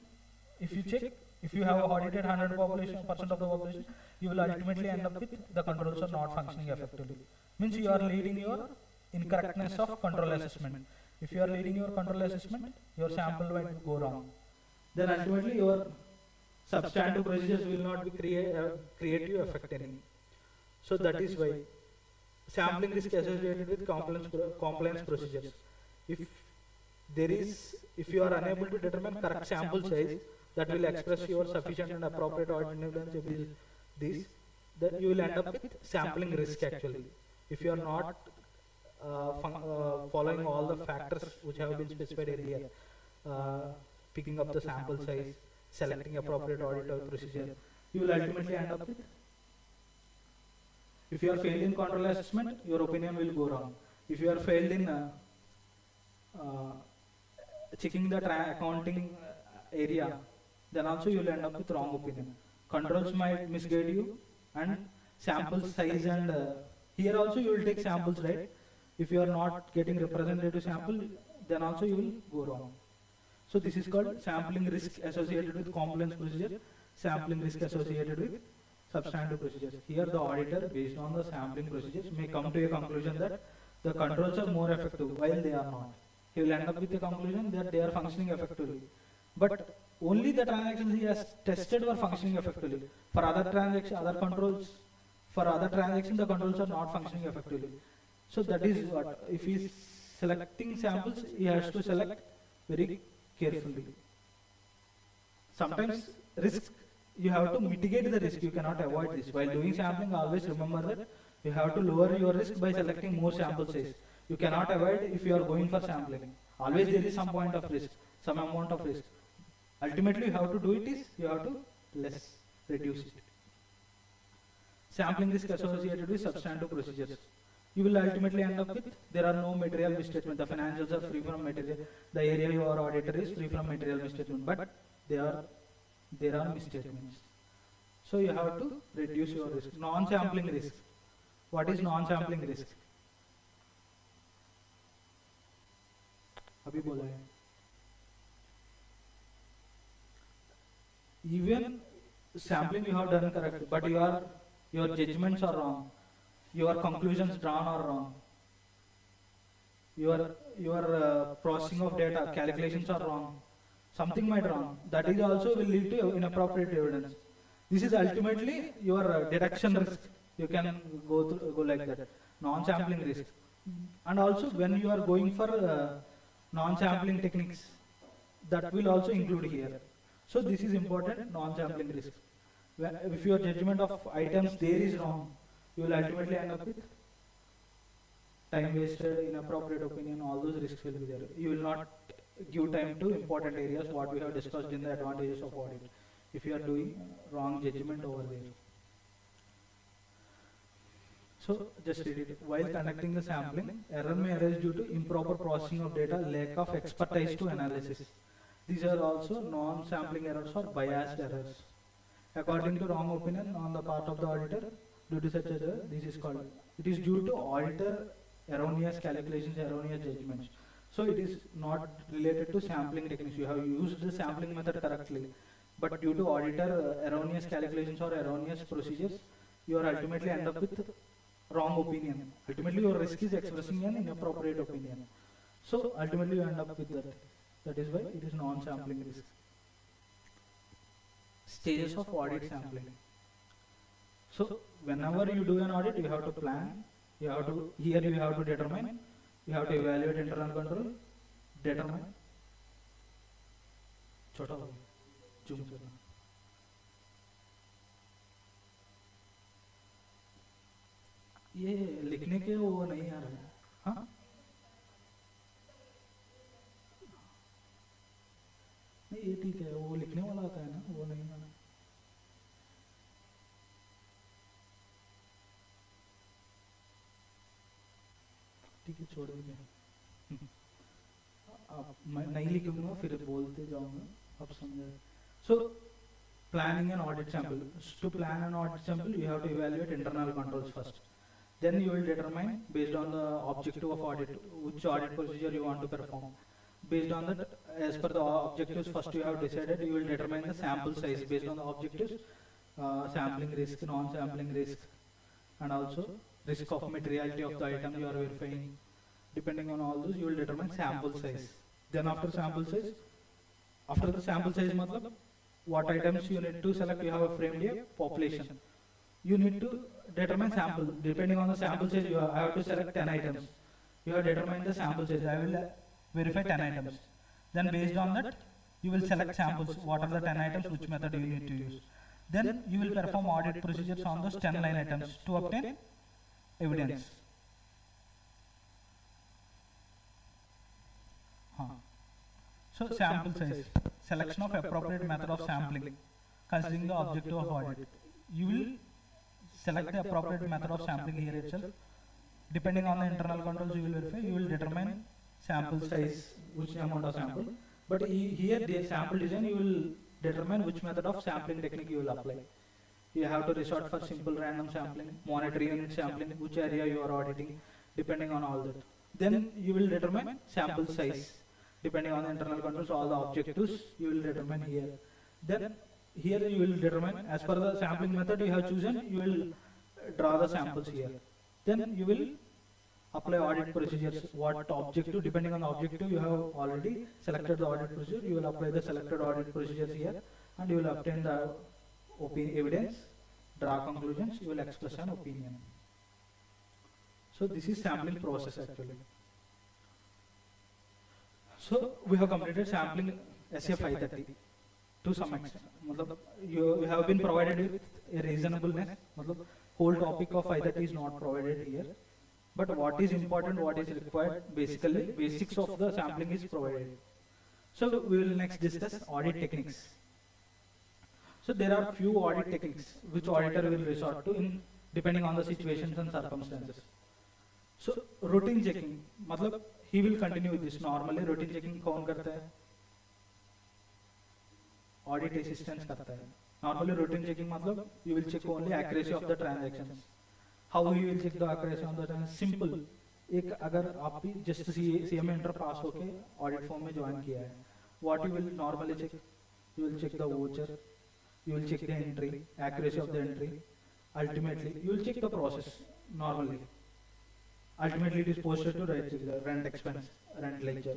if you check, if you have audited 100% of the population, you will ultimately end up with the controls are not functioning effectively. Means you are leading your incorrectness of control assessment. If you are leading your control assessment, your sample might go wrong. Then ultimately your substantive procedures will not be creative effect anymore. So that is why sampling risk associated with compliance procedures. If you are unable to determine correct sample size that will express your sufficient and appropriate audit evidence, then you will end up with sampling risk actually. If you are not following all the factors which have been specified earlier, picking up the sample size, selecting appropriate audit procedure, you will ultimately end up with, if you are failed in control assessment, your opinion will go wrong. If you are failed in checking the accounting area, then also you will end up with wrong opinion. Controls might misguide you, and sample size, and here also you will take samples, right? If you are not getting representative sample, then also you will go wrong. So this is called sampling risk associated with compliance procedure, sampling risk associated with substantive procedures. Here the auditor, based on the sampling procedures, may come to a conclusion that the controls are more effective while they are not. He will end up with a conclusion that they are functioning effectively. But only the transactions he has tested were functioning effectively. For other transactions, other controls, for other transactions, the controls are not functioning effectively. So that is what, if he is selecting samples, he has to select very carefully. Sometimes risk, you have to mitigate the risk, you cannot avoid this. While doing sampling, always remember that you have to lower your risk by selecting more sample size. You cannot avoid if you are going for sampling. Always there is some point of risk, some amount of risk. Ultimately, you have to do it is, you have to reduce it. Sampling risk associated with substantive procedures. You will ultimately end up with, there are no material misstatement. The financials are free from material. The area your auditor is free from material misstatement, but there are misstatements. So you have to reduce your risk. Non-sampling risk. What is non-sampling risk? अभी बोला है. Even sampling you have done correct, but your judgments are wrong. Your conclusions drawn are wrong. Your processing of data, calculations are wrong. Something might wrong. That is also will lead to inappropriate evidence. This is ultimately your deduction risk. You can go like that. Non-sampling risk. And also when you are going for non-sampling techniques, that will also include here. So this is important, non-sampling risk. If your judgment of items there is wrong, you will ultimately end up with time wasted, inappropriate opinion, all those risks will be there. You will not give time to important areas, what we have discussed in the advantages of audit, if you are doing wrong judgment over there. So just read it. While conducting the sampling, error may arise due to improper processing of data, lack of expertise to analysis. These are also non-sampling errors or biased errors. According to wrong opinion on the part of the auditor, due to such error, this is called. It is due to auditor erroneous calculations, erroneous judgments. So it is not related to sampling techniques. You have used the sampling method correctly, but due to auditor erroneous calculations or erroneous procedures, you are ultimately end up with wrong opinion. Ultimately, your risk is expressing an inappropriate opinion. So ultimately, you end up with that. That is why it is non-sampling risk. Stages of audit sampling. So whenever you do an audit, you have to plan. You have to determine. You have to evaluate internal control. Determine. छोटा हो zoom करना. ये लिखने के वो नहीं आ रहा है. हाँ? नहीं ये ठीक है, वो लिखने वाला आता है ना, वो नहीं आना. ठीक है, छोड़ दीजिए. अब मैं नहीं लिखूंगा, फिर बोलते जाऊंगा, अब समझे. So planning an audit sample. To plan an audit sample, you have to evaluate internal controls first. Then you will determine based on the objective of audit, which audit procedure you want to perform. Based on that, as per the objectives, first you have decided, you will determine the sample size based on the objectives, sampling risk, non-sampling risk, and also risk of materiality of the item you are verifying. Depending on all those, you will determine sample size. Then after sample size, matlab, what items you need to select, you have framed a population. You need to determine sample. Depending on the sample size, I have to select 10 items. You have determined the sample size. I will verify 10 items. Then based on that, you will select samples. What are the 10 items, which method you need to use. Then you will perform audit procedures on those 10 line items to obtain evidence. So sample size, selection of appropriate method of sampling, considering the objective of audit. You will select the appropriate method of sampling here itself. Depending on the internal controls you will verify, you will determine sample size, which amount of sample. But here the sample design, you will determine which method of sampling technique you will apply. You have to resort for simple random sampling, monetary unit sampling, which area you are auditing, depending on all that. Then you will determine sample size. Depending on the internal controls, all the objectives you will determine here. Then here you will determine, as per the sampling method you have chosen, you will draw the samples here. Then you will apply audit procedures. What objective, depending on the objective, you have already selected the audit procedure, you will apply the selected audit procedures here, and you will obtain the evidence, draw conclusions, you will express an opinion. So this is sampling process actually. So we have completed sampling SA 530 to some extent. You have been provided with a reasonableness. Whole topic of 530 is not provided here. But what is important, what is required, basically basics of the sampling is provided. So we will next discuss audit techniques. So there are few audit techniques which auditor will resort to in depending on the situations and circumstances. So routine checking, matlab he will continue with this. Normally routine checking कौन करता है? Audit assistance करता है. Normally routine checking matlab you will check only accuracy of the transactions. How you will check the accuracy of the transactions? Simple. एक अगर आप भी just CMA inter pass होके audit form में join किया है, what you will normally check? You will check the voucher, you will check the entry, accuracy of the entry. Ultimately, you will check the process normally. Ultimately, it is posted to right rent expense, rent ledger,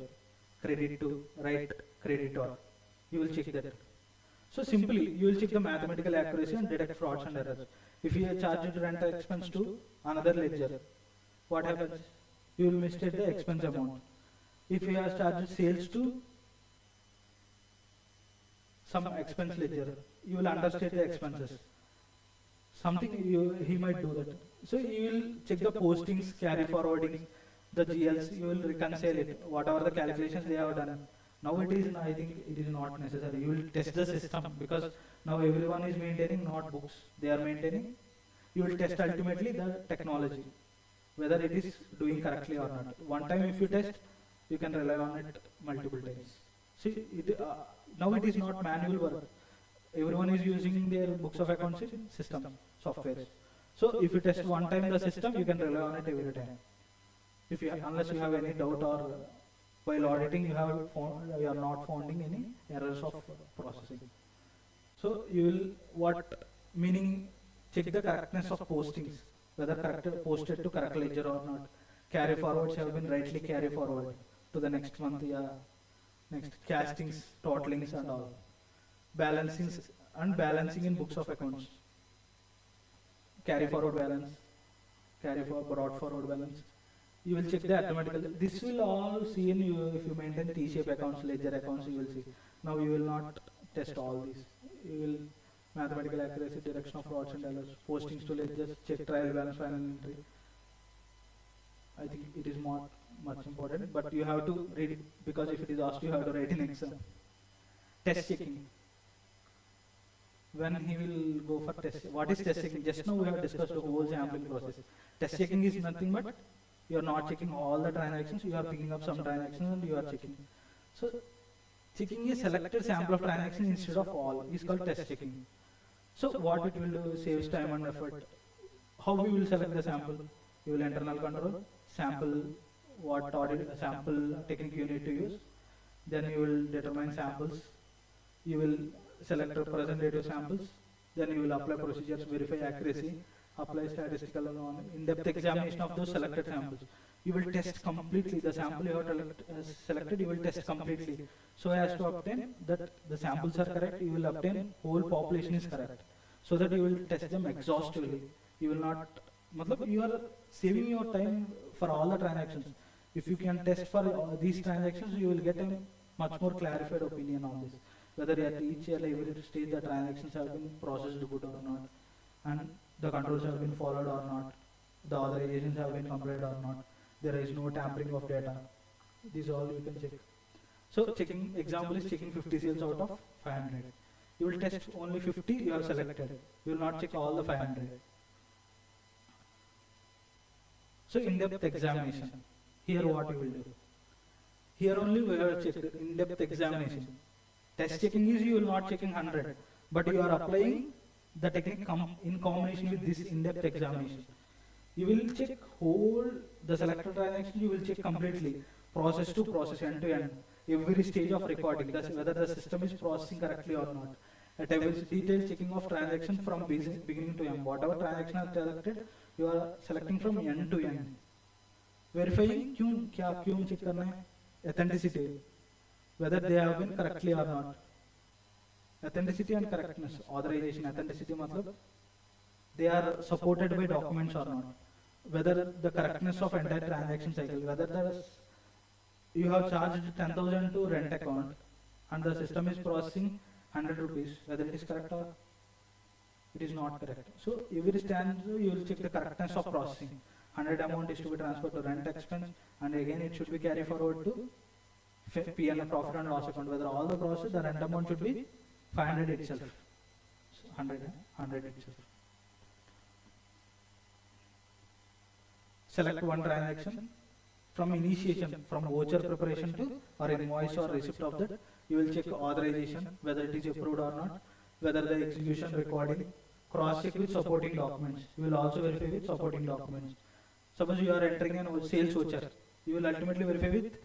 credit to right creditor. You will check that. So simply, you will check the mathematical accuracy and detect frauds and errors. If you have charged rent expense to another ledger, what happens? You will misstate the expense amount. If you have charged sales to some expense ledger, you will understate the expenses. Something he might do that. So you will check the postings, carry forwarding, the GLs, you will reconcile it, whatever the calculations they have done. Now it is, I think it is not necessary. You will test the system because now everyone is maintaining notebooks. They are maintaining. You will test ultimately the technology, whether it is doing correctly or not. One time if you test, you can rely on it multiple times. See, now it is not manual work. Everyone is using their books of accounts system, software. So if you test one time the system, you can rely on it every time. If you, unless you have any doubt or while auditing you are not finding any errors of processing. So you will meaning check the correctness of postings, whether posted to correct ledger or not. Carry forwards have been rightly carry forward to the next month, next castings, totalings and all. Balancing and balancing in books of accounts. Carry forward balance, brought forward balance. You will check the arithmetical. This will all see in you if you maintain T-shape accounts, ledger accounts, you will see. Now you will not test all these. You will mathematical accuracy, direction of frauds and errors, postings to ledgers, check trial balance, final entry. I think it is not much important, but you have to read it because if it is asked, you have to write in exam. Test checking. When he will go for test. What is test checking? Just now we have discussed the whole sampling process. Test checking is nothing but you are not checking all the transactions, you are picking up some transactions and you are checking. So checking a selected sample of transactions instead of all is called test checking. So what it will do saves time and effort. How we will select the sample? You will internal control, sample, what audit sample technique you need to use. Then you will determine samples. You will select representative samples. Then you will apply procedures, verify accuracy, apply statistical and in-depth examination of those selected samples. You will test completely the sample you have selected. You will test completely so as to obtain that the samples are correct. You will obtain whole population is correct, so that you will test them exhaustively. You will not, you are saving your time for all the transactions. If you can test for these transactions, you will get a much more clarified opinion on this, whether at each and every stage the transactions have been processed good or not, and the controls have been followed or not, the authorizations have been completed or not, there is no tampering of data. These all you can check. So checking example is checking 50 sales out of 500. You will test only 50 you have selected. You will not check all the 500. So in-depth examination. Here what you will do? Here only we have checked in-depth examination. Test checking is you will not checking 100, but you are applying the technique in combination with this in-depth examination. You will check whole the selected transaction. You will check completely, process to process, end to end, every stage of recording, whether the system is processing correctly or not. At every detailed checking of transaction from beginning to end. Whatever transaction is selected, you are selecting from end to end. Verifying क्यों check करना है? Authenticity, whether they have been correctly or not. Authenticity and correctness, authorization. Authenticity मतलब they are supported by documents or not. Whether the correctness of entire transaction cycle, whether you have charged 10,000 to rent account and the system is processing 100 rupees, whether it is correct or it is not correct. So every stand you will check the correctness of processing. 100 amount is to be transferred to rent expense, and again it should be carried forward to P&L, profit and loss account. Whether all the process, the rent amount should be 500 itself. So 100 itself. Select one transaction from initiation, from voucher preparation to or invoice or receipt of that. You will check authorization, whether it is approved or not, whether the execution recording, cross check with supporting documents. You will also verify with supporting documents. Suppose you are entering a sales voucher, you will ultimately verify with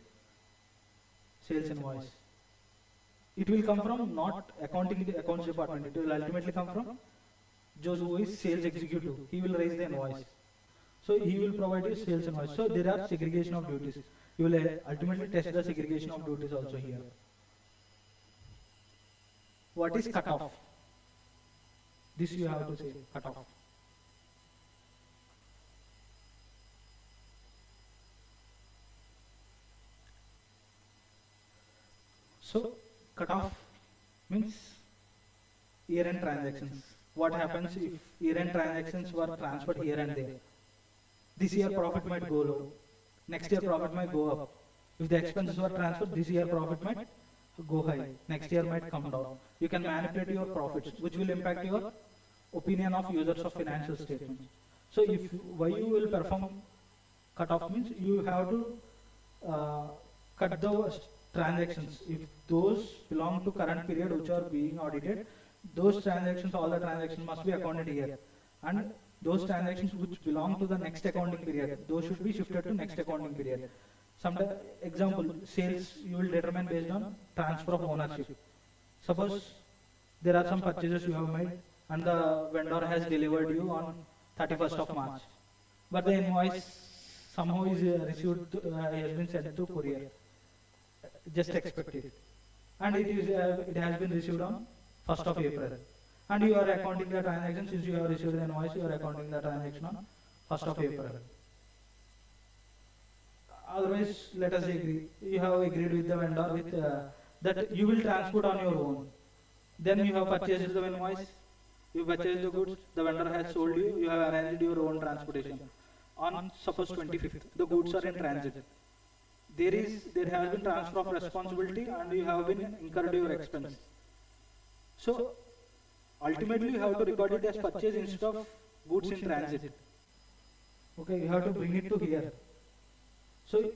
sales invoice. It will come from not accounts department. It will ultimately come from Joe, who is sales executive. He will raise the invoice. So he will provide you sales invoice. So there are segregation of duties. You will ultimately test the segregation of duties also here. What is cutoff? This you have to say, cutoff. So cutoff means year-end transactions. What happens if year-end transactions were transferred here and there? This year profit might go low. Next year profit might go up. If the expenses were transferred, this year profit might go high. Next year might come down. You can manipulate your profits, which will impact your opinion of users of financial statements. So if why you will perform cutoff means you have to cut the transactions. If those belong to current period which are being audited, those transactions, all the transactions must be accounted here. And those transactions which belong to the next accounting period, those should be shifted to next accounting period. Some example, sales you will determine based on transfer of ownership. Suppose there are some purchases you have made and the vendor has delivered you on 31st of March. But the invoice somehow is received, has been sent to courier. Just expected. And it has been received on 1st of April. And you are accounting the transaction, since you have received the invoice, you are accounting the transaction on 1st of April. Otherwise, let us agree, you have agreed with the vendor with that you will transport on your own. Then you have purchased the invoice, you purchased the goods, the vendor has sold you, you have arranged your own transportation. On suppose 25th, the goods are in transit. There has been transfer of responsibility and you have been incurred your expense. So ultimately you have to record it as purchase instead of goods in transit. Okay, you have to bring it to here. So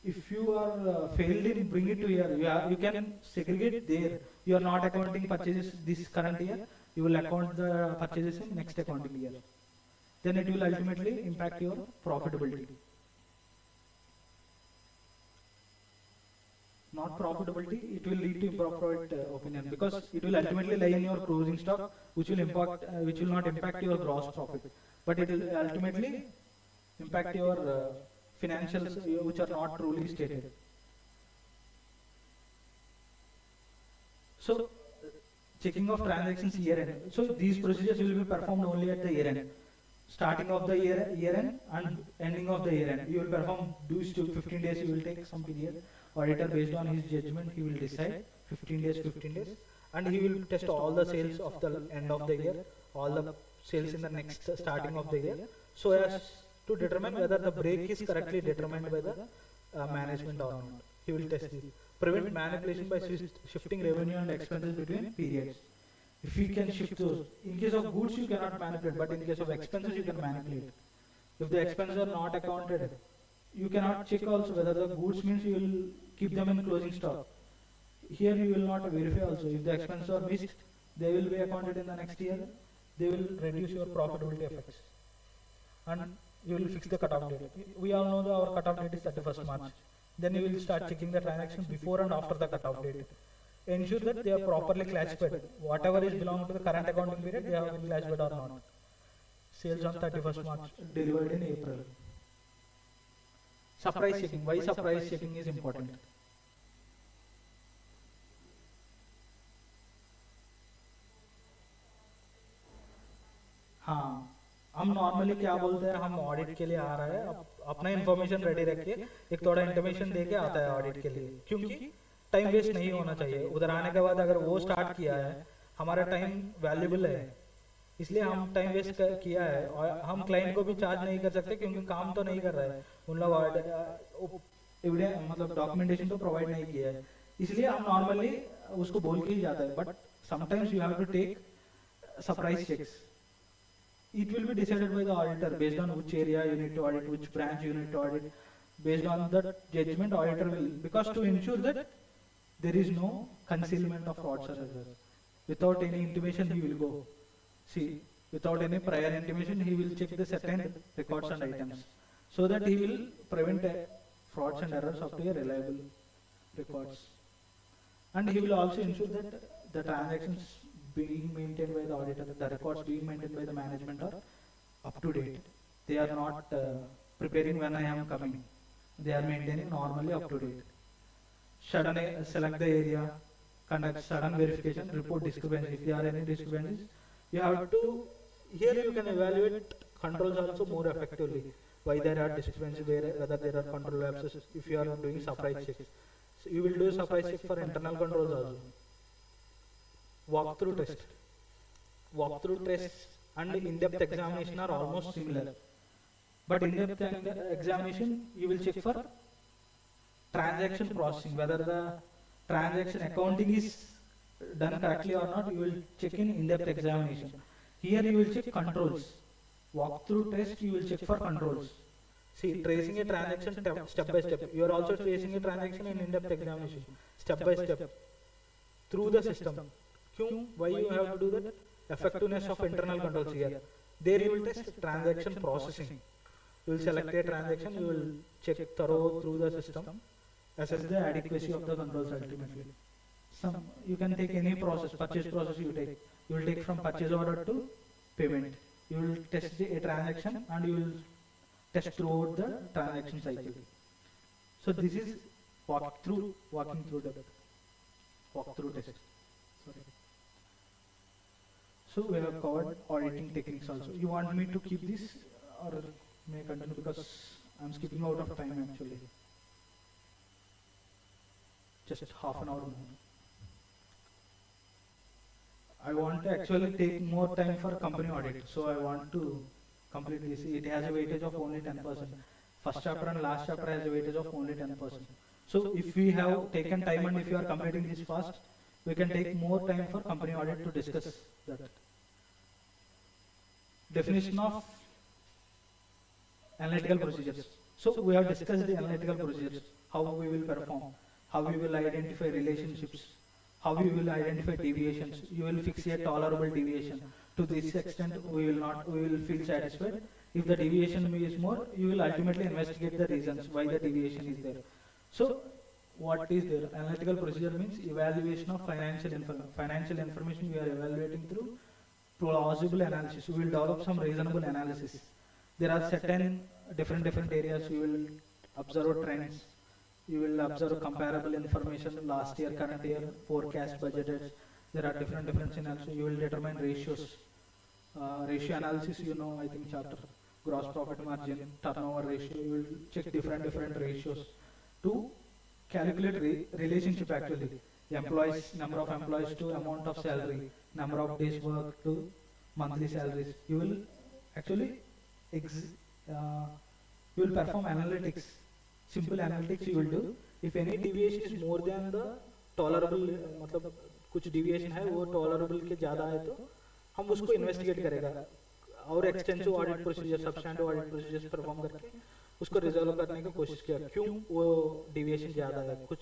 if you are failed in bring it to here, you can segregate there. You are not accounting purchases this current year. You will account the purchases in next accounting year. Then it will ultimately impact your profitability. Not profitability, it will lead to improper opinion, because it will ultimately lie in your closing stock, which will which will not impact your gross profit, but it will ultimately impact your financials, which are not truly stated. So, checking of transactions year end. So these procedures will be performed only at the year end. Starting of the year end and ending of the year end. You will perform these 15 days. You will take some period. Auditor, based on his judgment, he will decide 15 days, and he will test all the sales of the end of the year, all the sales in the next starting of the year, so as to determine whether the break is correctly determined by the management or not. He will test it. Prevent manipulation by shifting revenue and expenses between periods. If you can shift those, in case of goods you cannot manipulate, but in case of expenses you can manipulate. If the expenses are not accounted, you cannot check also whether the goods means you will keep them in closing stock. Here you will not verify also. If the expenses are missed, they will be accounted in the next year. They will reduce your profitability effects. And you will fix the cutoff date. We all know that our cutoff date is 31st March. Then you will start checking the transactions before and after the cutoff date. Ensure that they are properly classified. Whatever is belong to the current accounting period, they have been classified or not. Sales on 31st March, delivered in April. Surprise checking. Why surprise checking is important? हाँ, हम normally क्या बोलते हैं, हम audit के लिए आ रहा है, अपना इन्फॉर्मेशन रेडी रखिए, एक थोड़ा इंफॉर्मेशन देके आता है ऑडिट के लिए, क्योंकि टाइम वेस्ट नहीं होना चाहिए. उधर आने के बाद अगर वो स्टार्ट किया है, हमारा टाइम वैल्यूबल है, इसलिए हम टाइम वेस्ट किया है, और हम क्लाइंट को भी चार्ज नहीं कर सकते क्योंकि काम तो नहीं कर रहा है, उन लोग मतलब डॉक्यूमेंटेशन तो प्रोवाइड नहीं किया है, इसलिए हम नॉर्मली उसको बोल के ही जाता है. But sometimes you have to take surprise checks. It will be decided by the auditor based on which area you need to audit, which branch you need to audit. Based on that judgment, auditor will, because to ensure that there is no concealment of frauds or errors. Without any intimation, he will go. See, without any prior intimation, he will check the certain records and items, so that he will prevent frauds and errors up to a reliable records. And he will also ensure that the transactions being maintained by the auditor, the records being maintained by the management are up to date. They are not preparing when I am coming. They are maintaining normally up to date. Suddenly select the area, conduct sudden verification, report discrepancies. If there are any discrepancies, you have to, here you can evaluate controls also more effectively. Why there are discrepancies, whether there are control lapses, if you are doing surprise checks. So you will do surprise check for internal controls also. Walkthrough test. Walkthrough tests and in-depth examination are almost similar. But in-depth examination, you will check for transaction processing, whether the transaction accounting is done correctly or not. You will check in-depth examination. Here you will check controls. Walkthrough test, you will check for controls. See, tracing a transaction step by step. You are also tracing a transaction in in-depth examination, step by step, through the system. Why you have to do that? Effectiveness of internal controls here. There you will test transaction processing. You will select a transaction, you will check thorough through the system, assess the adequacy of the controls ultimately. You can take any process, purchase process you take. You will take from purchase order to payment. You will test a transaction and you will test throughout the transaction cycle. So this is walking through the walkthrough test. Sorry. So we have covered auditing techniques also. You want me to keep this or may I continue, because I am skipping out of time actually. Just half an hour more. I want to actually take more time for company audit, so I want to complete this. It has a weightage of only 10%. First chapter and last chapter has a weightage of only 10%. So if we have taken time and if you are completing this fast, we can take more time for company audit to discuss that. Definition of analytical procedures. So we have discussed the analytical procedures, how we will perform, how we will identify relationships, how we will identify deviations. You will fix a tolerable deviation. To this extent, we will feel satisfied. If the deviation is more, you will ultimately investigate the reasons why the deviation is there. So, what is there? Analytical procedure means evaluation of financial information we are evaluating through plausible analysis. We will develop some reasonable analysis. There are certain different areas you will observe trends. You will observe comparable information last year, current year, forecast, budgeted. There are different scenarios. You will determine ratios. Ratio analysis, you know, I think chapter. Gross profit margin, turnover ratio. You will check different ratios to calculate relationship actually. Employees, number of employees to amount of salary, number of days work to monthly salaries. You will actually you will perform analytics. Simple analytics you will do. If any deviation is more than the tolerable, मतलब कुछ deviation है वो tolerable के ज़्यादा है तो हम उसको investigate करेगा और extensive audit procedure, substantive audit procedures perform करके उसको resolve करने की कोशिश किया क्यों वो deviation ज़्यादा है, कुछ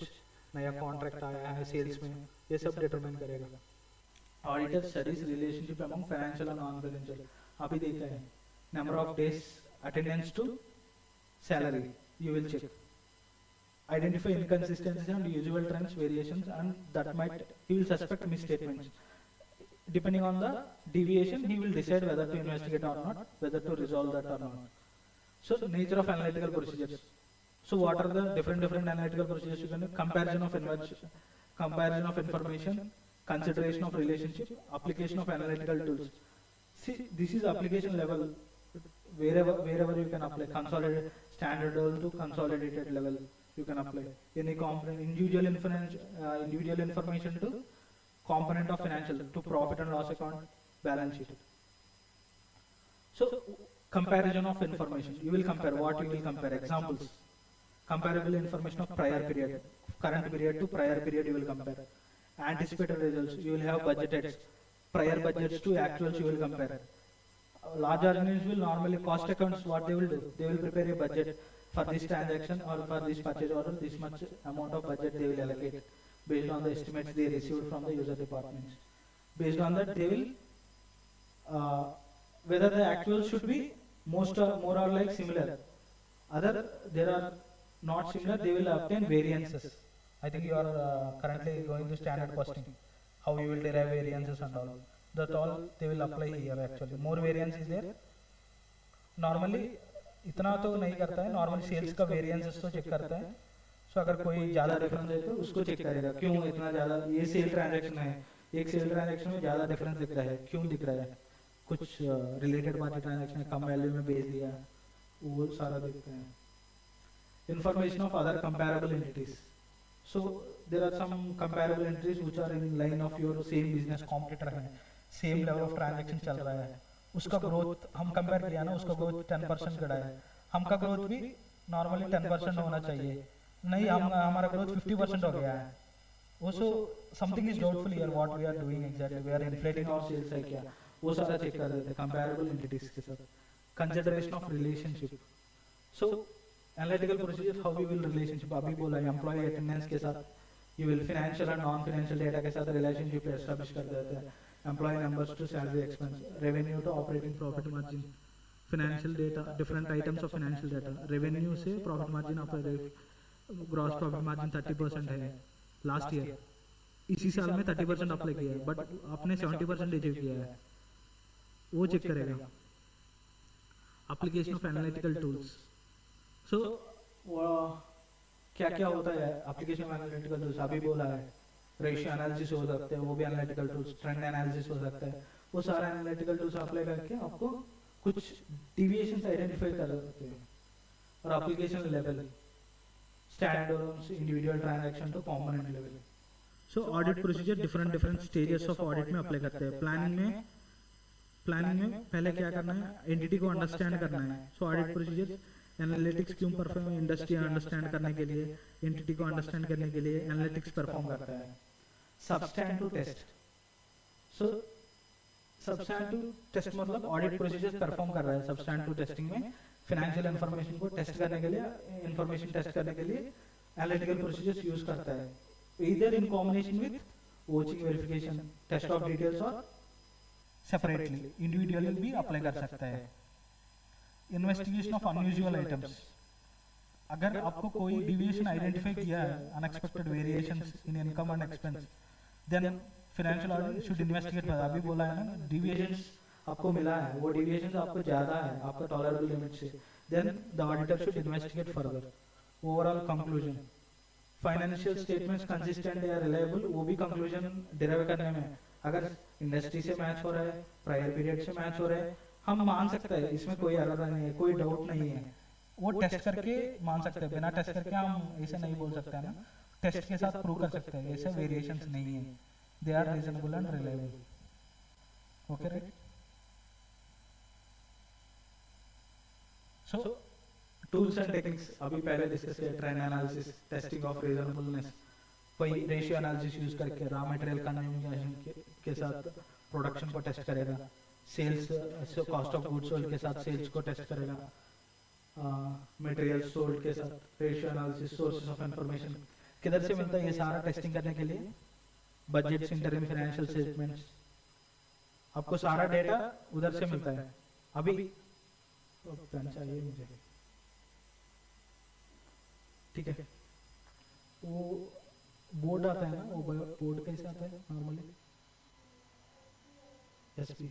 नया contract आया है sales में, ये सब determine करेगा. Auditor studies relationship among financial and non-financial. अभी देखा है number of days attendance to salary. You will check. Identify inconsistencies and usual trends, variations, and that might, he will suspect misstatements. Depending on the deviation, he will decide whether to investigate or not, whether to resolve that or not. So, nature of analytical procedures. So, what are the different analytical procedures you can do? Comparison of information, consideration of relationship, application of analytical tools. See, this is application level. Wherever you can apply, consolidated standard level to consolidated level you can apply. Any component, individual information to component of financial to profit and loss account, balance sheet. So comparison of information. You will compare what you will compare. Examples. Comparable information of prior period, current period to prior period you will compare. Anticipated results. You will have budgeted prior budgets to actuals you will compare. Large organizations will normally cost accounts. What they will do? They will prepare a budget for this transaction or for this purchase order. This much amount of budget they will allocate based on the estimates they received from the user departments. Based on that, they will whether the actuals should be more or like similar. There are not similar. They will obtain variances. I think you are currently going to standard costing. How you will derive variances and all. That all they will apply here actually. More variance is there. Normally इतना तो नहीं करता है. Normally sales का variances तो check करता है. So अगर कोई ज़्यादा difference है तो उसको check करेगा. क्यों इतना ज़्यादा? ये sale transaction है. एक sale transaction में ज़्यादा difference दिख रहा है. क्यों दिख रहा है? कुछ related party transaction है, कम value में बेच दिया. वो सारा देखते हैं. Information of other comparable entities. So there are some comparable entities which are in line of your same business competitor है. सेम लेवल ऑफ ट्रांजैक्शन चल रहा है, उसका ग्रोथ हम कंपेयर किया ना, उसका ग्रोथ 10% गड़ा है, हमका ग्रोथ भी नॉर्मली 10% होना चाहिए, नहीं हमारा ग्रोथ 50% हो गया है. Also something is doubtful here what we are doing exactly, we are inflating our sales है क्या, वो सारा चेक कर देते हैं comparable entities के साथ. Consideration of relationship. So analytical procedures how we will relationship अभी बोला employee attendance के साथ you will financial and non financial data के साथ relationship establish कर देते हैं. Employee numbers to salary expense, revenue to operating profit margin, financial data, different items of financial data. Revenue से profit margin आपका gross profit margin 30% है last year. इसी साल में 30% अप्लाई किया है, but आपने 70% अचीव किया है, वो चेक करेगा. Application of analytical tools. So क्या क्या होता है application of analytical tools? अभी बोला है. रेशियो एनालिसिस हो सकते हैं, वो भी एनालिटिकल टूल्स, ट्रेंड एनालिसिस हो सकता है, वो सारा एनालिटिकल टूल्स अप्लाई करके आपको कुछ डिविएशंस आइडेंटिफाई कर सकते हैं. और application level, standard individual transaction to component level. So audit procedure different stages of audit में अप्लाई करते हैं. प्लानिंग में पहले क्या करना है, एंटिटी को अंडरस्टैंड करना है. सो ऑडिट प्रोसीजर एनालिटिक्स क्यों परफॉर्म, इंडस्ट्री अंडरस्टैंड करने के लिए, एंटिटी को अंडरस्टैंड करने के लिए एनालिटिक्स परफॉर्म करता है. Substantive test. So substantive test मतलब ऑडिट प्रोसीजर्स परफॉर्म कर रहा है. सब्सटैंटिव टेस्टिंग में फाइनेंशियल इन्फॉर्मेशन को टेस्ट करने के लिए, इन्फॉर्मेशन टेस्ट करने के लिए एनालिटिकल प्रोसीजर्स यूज करता है, either in combination with watching verification, test of details और सेपरेटली, इंडिविजुअली भी अप्लाई कर सकता है। इन्वेस्टिगेशन ऑफ अनयूजुअल आइटम्स, अगर आपको कोई डिविएशन आइडेंटिफाई किया है, unexpected variations in income and expense, then financial audit should investigate. अभी बोला है ना, डिविएशंस आपको मिला है, वो डिविएशंस आपको ज्यादा है आपका टॉलरेबल लिमिट से, then the auditor should investigate further. Overall conclusion, financial statements consistent या रिलायबल, वो भी कंक्लूजन डिराइव करने में अगर इंडस्ट्री से मैच हो रहा है, प्रायर पीरियड से मैच हो रहा है, हम मान सकते हैं इसमें कोई एरर नहीं है, कोई डाउट नहीं है, वो टेस्ट करके मान सकते हैं। बिना टेस्ट करके हम ऐसे नहीं बोल सकते हैं ना, टेस्ट के साथ प्रूव कर सकते हैं ऐसे वेरिएशंस नहीं है, they are reasonable and reliable. Okay right. So tools and techniques अभी पहले डिस्कस किया, trend analysis, testing of reasonableness, कोई रेशियो एनालिसिस यूज करके रॉ मटेरियल कंजम्पशन के साथ प्रोडक्शन को टेस्ट करेगा, sales cost of goods sold के साथ सेल्स को टेस्ट करेगा, मटेरियल सोल्ड के साथ ratio analysis, sources of information किधर से मिलता है ये सारा टेस्टिंग करने के लिए, बजट्स, इंटरिम फाइनेंशियल स्टेटमेंट्स, आपको सारा डेटा उधर से मिलता है। अभी पेन चाहिए मुझे, ठीक है। वो बोर्ड आता है ना, वो बोर्ड कैसे आता है नॉर्मली, एसपी,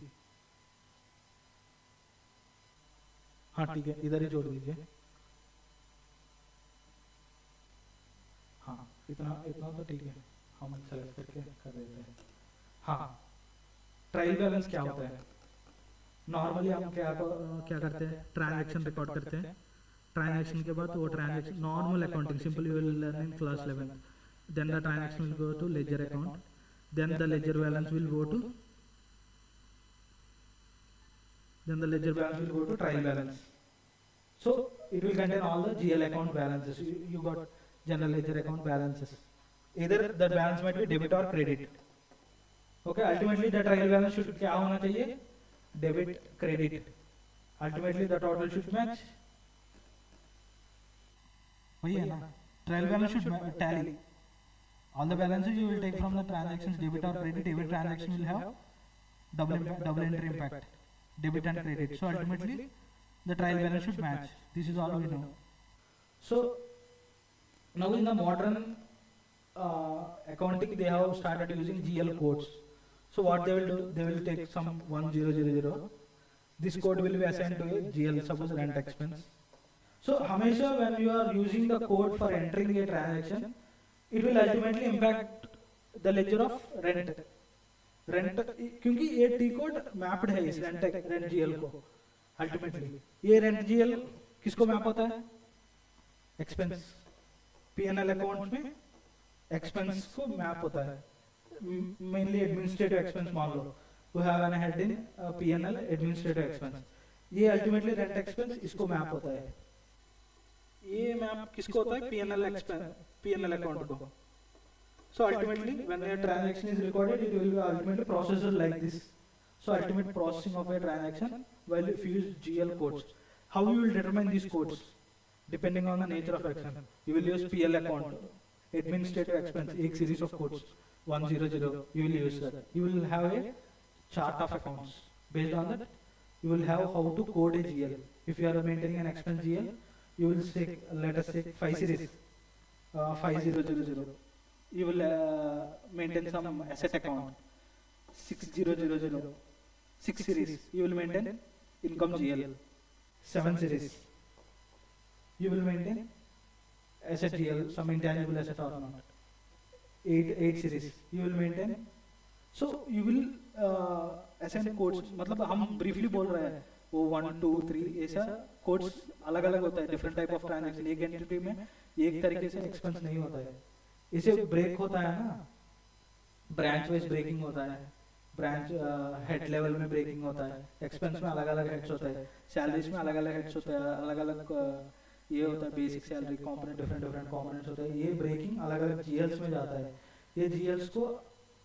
हाँ ठीक है, इधर ही जोड़ दीजिए। हाँ इतना इतना तो ठीक है, हम सेलेक्ट करके कर देते हैं। हाँ, ट्रायल बैलेंस क्या होता है? नॉर्मली हम क्या करते हैं, ट्रांजैक्शन रिकॉर्ड करते हैं, ट्रांजैक्शन के बाद वो transaction normal accounting simple you will learn in class 11, then the transaction will go to ledger account, then the ledger balance will go to trial balance. So it will contain all the GL account balances. You got general ledger account balances, either the balance might be debit or credit. Okay, ultimately the trial balance should क्या होना चाहिए, debit credit, ultimately the total should match, वही है ना, trial balance should tally all the balances you will take from the transactions, debit or credit. Every transaction will have double entry impact, debit and credit. So ultimately the trial balance should match. This is all we know. So now in the modern accounting, they have started using GL codes. So what they will do, they will take some 1000. This code will be assigned to a GL, suppose rent expense. So हमेशा when you are using the code for entering a transaction, it will ultimately impact the ledger of rent, क्योंकि ये T code mapped है इस rent GL को। Ultimately ये rent GL किसको map होता है, एक्सपेंस, पीएनएल अकाउंट में एक्सपेंस को मैप होता है, मेनली एडमिनिस्ट्रेटिव एक्सपेंस मान लो, we have an head in PNL administrative expense, ये अल्टीमेटली रेंट एक्सपेंस इसको मैप होता है। ये मैप किसको होता है, पीएनएल एक्सपेंस, पीएनएल अकाउंट को। So ultimately when a transaction is recorded, it will be ultimately processed like this. So ultimate processing of a transaction, while if you use GL codes, how you will determine these codes? Depending on the nature of action, you will use PL account, administrative expense, एक series of codes 100, you will use that. You will have a chart of accounts. Based on that, you will have how to code a GL. If you are maintaining an expense GL, you will say, let us say 5 series, 5000. You will maintain some asset account 6000, 6 series. You will maintain income GL. 7 series. You will maintain asset GL, some intangible asset or not. 8 series. You will maintain. So you will assign codes. मतलब हम briefly बोल रहे हैं, वो 1 2 3 ऐसा codes अलग अलग होता है, different type of transaction। एक entity में एक तरीके से expense नहीं होता है, इसे ब्रेक होता है ना, ब्रांच वाइज ब्रेकिंग होता है, ब्रांच हेड लेवल में ब्रेकिंग होता है, एक्सपेंस में अलग अलग हेड्स होता है, सैलरीज में अलग अलग हेड्स होता है, अलग अलग ये होता है basic salary component, different different components होते हैं, ये ब्रेकिंग अलग अलग जीएल्स में जाता है। ये जीएल्स को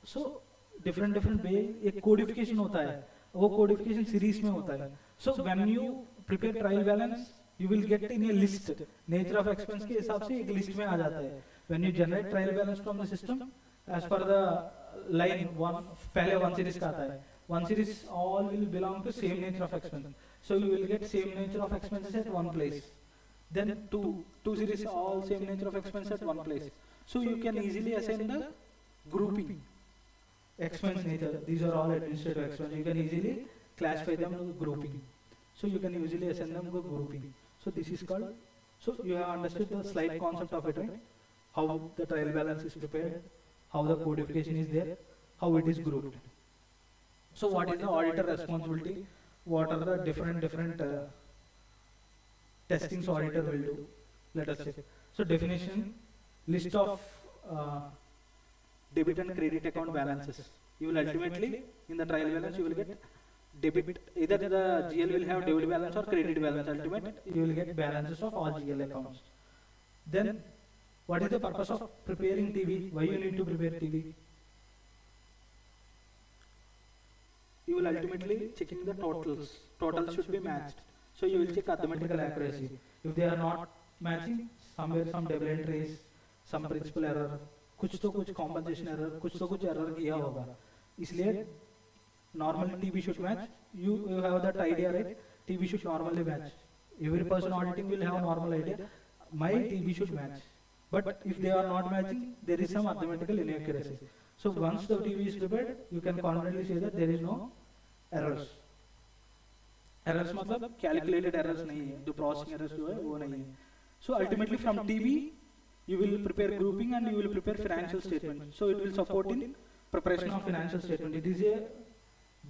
सो डिफरेंट डिफरेंट वे एक कोडिफिकेशन होता है, वो कोडिफिकेशन सीरीज में होता है। So when you prepare trial balance, you will get in a list. Nature of expense के हिसाब से एक list में आ जाता है. When you generate trial balance from the system, as per the line one, पहले one series का आता है. One series all will belong to same nature of expense. So you will get same nature of expenses at one place. Then two series all same nature of expense at one place. So you can easily assign the grouping. Expense nature, these are all administrative expenses. You can easily classify them as grouping. So you can usually assign them to grouping. So this is called, so you have understood the slight concept of it, right? How the trial balance is prepared, how the codification is there, how it is grouped. So what is the auditor responsibility? What are the different testings auditor will do? Let us check. So definition, list of debit and credit account balances. You will ultimately, in the trial balance, you will get debit, either the GL will have debit balance or credit balance. Ultimate, you will get balances of all GL accounts. Then, what is the purpose of preparing TV? Why you need to prepare TV? You will ultimately checking the totals. Totals should be matched. So you will check arithmetical accuracy. If they are not matching, somewhere some double entries, some principal error, कुछ तो कुछ compensation error, कुछ तो कुछ error किया होगा. इसलिए normally TV should match. You have that idea, right? TV should normally match. Every person auditing will have a normal idea. My TV should match. But if they are not matching, there is some arithmetical inaccuracy. So once the TV is prepared, you can confidently say that there is no errors. Errors मतलब calculated errors नहीं है, जो processing errors जो है वो नहीं है. So ultimately from TV, you will prepare grouping and you will prepare financial statement. So it will support in preparation of financial statement. It is a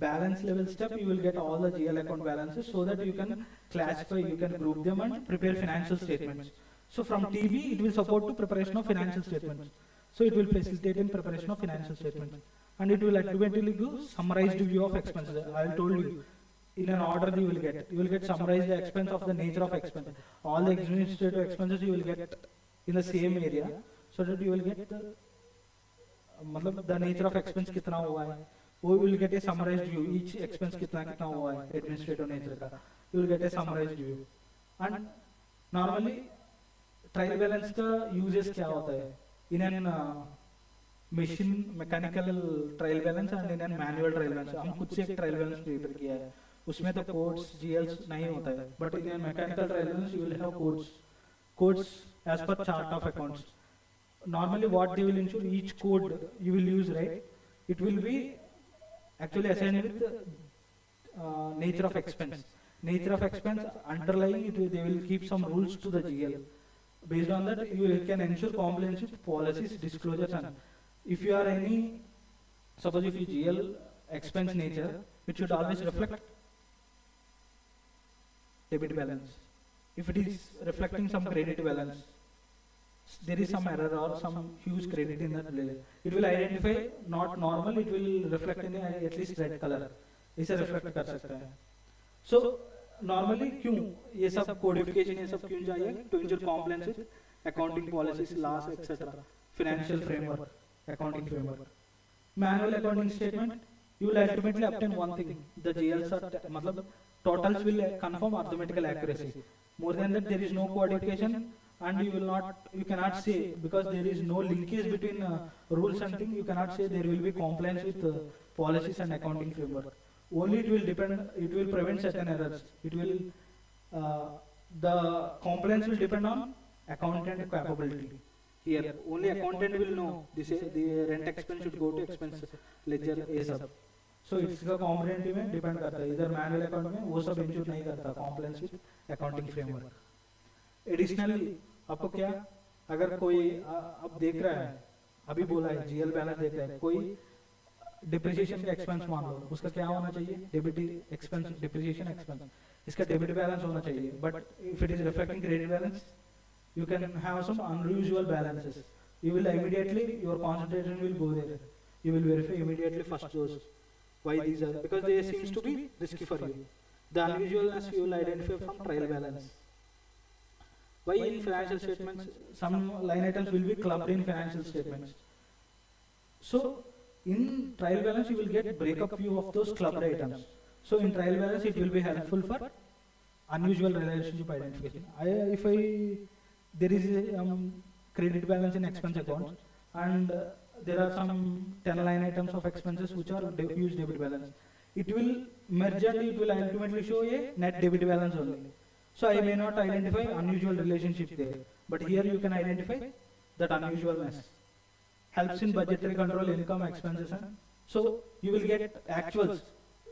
balance level step. You will get all the GL account balances so that you can classify, you can group them and prepare financial statements. So from TV, it will support to preparation of financial statements. So it will facilitate in preparation of financial statements. And it will ultimately give summarized view of expenses. I told you, in an order you will get summarized the expense of the nature of expense. All the administrative expenses you will get in the same area, so that you will get the, मतलब the nature of expense कितना हुआ है, वो will get a summarized view. Each expense कितना हुआ है administrative nature का, you will get a summarized view. And normally trial balance का uses क्या होता है? In an mechanical trial balance and in an manual trial balance. हम खुद से एक trial balance prepare किया है. उसमें तो codes, GLs नहीं होता है. But in a mechanical trial balance you will have codes as per chart of accounts. Normally what they will ensure, each code you will use, right? It will be actually assigned with nature of expense. Nature of expense underlying it, they will keep some rules to the GL. Based on that, you can ensure compliance with policies, disclosures, and if you are any, suppose if you GL expense nature, it should always reflect debit balance. If it is reflecting some credit balance, there is some error or some huge credit in that layer, it will identify not normal, it will reflect in at least red color. इसे reflect कर सकता है. So normally क्यों ये सब codification ये सब क्यों चाहिए? To ensure compliance with accounting policies, laws, etc. Financial framework, accounting framework. Manual accounting statement, you will ultimately obtain one thing. The GLs are मतलब totals will confirm arithmetical accuracy. More than that, there is no codification, and you cannot say, because there is no linkage between rules and thing, you cannot say there will be compliance with policies and accounting framework. Only it will prevent certain errors. The compliance will depend on accountant capability. Here, only accountant will know the rent expense should go to expense ledger ASAP. So it's the component में depend करता है. इधर manual account में वो सब ensure नहीं करता compliance with accounting framework. Additionally, आपको क्या, अगर कोई अब देख रहा है, अभी बोला है GL बैलेंस देख रहा है, कोई डिप्रिसिएशन का एक्सपेंस मान लो, उसका क्या होना चाहिए? डेबिट एक्सपेंस, डिप्रिसिएशन एक्सपेंस, इसका डेबिट बैलेंस होना चाहिए. But if it is reflecting credit balance, you can have some unusual balances. You will immediately, your concentration will go there. You will verify immediately first those. Why these are? Because they seems to be risky for you. The unusualness you will identify from trial balance. Why in financial statements, some line items will be clubbed in financial statements. So in trial balance, you will get breakup view of those clubbed items. So in trial balance, it will be helpful for unusual relationship identification. If there is a credit balance in expense account, and there are some 10 line items of expenses which are huge debit balance, it will merge and it will ultimately show a net debit balance only. So I may not identify unusual relationship there, but here you can identify that unusualness. Helps in budgetary control, income, expenses, and so you will get actuals.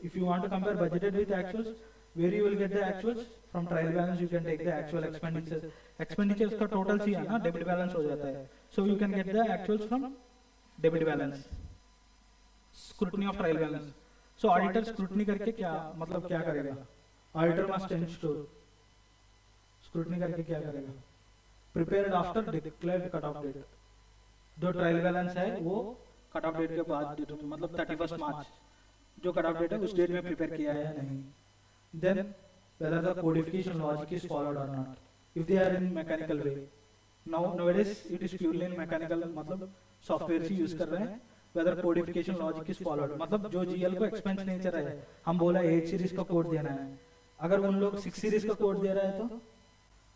If you want to compare budgeted with actuals, where you will get the actuals from trial balance, you can take the actual expenditures. Expenditures का total चाहिए ना, debit balance हो जाता है. So you can get the actuals from debit balance. Scrutiny of trial balance. So auditor scrutiny करके क्या मतलब क्या करेगा? Auditor must ensure. Scrutiny करके क्या करेगा? Prepared after declared cut-off date. जो ट्रायल बैलेंस है वो कट ऑफ डेट के बाद मतलब 31 मार्च जो कट ऑफ डेट है उस डेट में प्रिपेयर किया है या नहीं. Then whether the codification logic is followed और not. If they are in mechanical way, nowadays it is purely in mechanical, मतलब सॉफ्टवेयर से यूज कर रहे हैं. Whether codification logic is followed, मतलब जो जीएल को एक्सपेंस नेचर है, हम बोला 8 सीरीज का कोड देना है, अगर उन लोग 6 सीरीज का कोड दे रहा है तो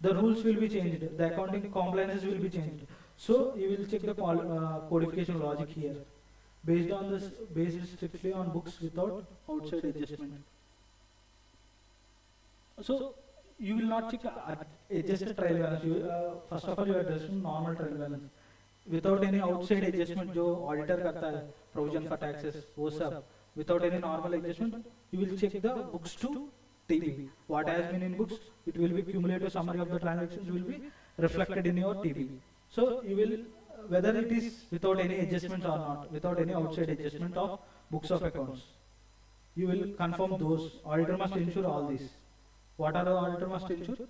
the rules will be changed, the accounting compliances will be changed. So you will check the codification logic here based strictly on books without outside adjustment. So you will not check adjusted trial balance. First of all you are adjusting normal trial balance without any outside adjustment जो auditor करता है, provision for taxes वो सब, without any normal adjustment you will check the books to TB. What has been in books, it will be cumulative summary of the transactions will be reflected in your TB. So you will, whether it is without any adjustments or not, without any outside adjustment of books of accounts, you will confirm those. Auditor must ensure all these. What are the auditor must ensure?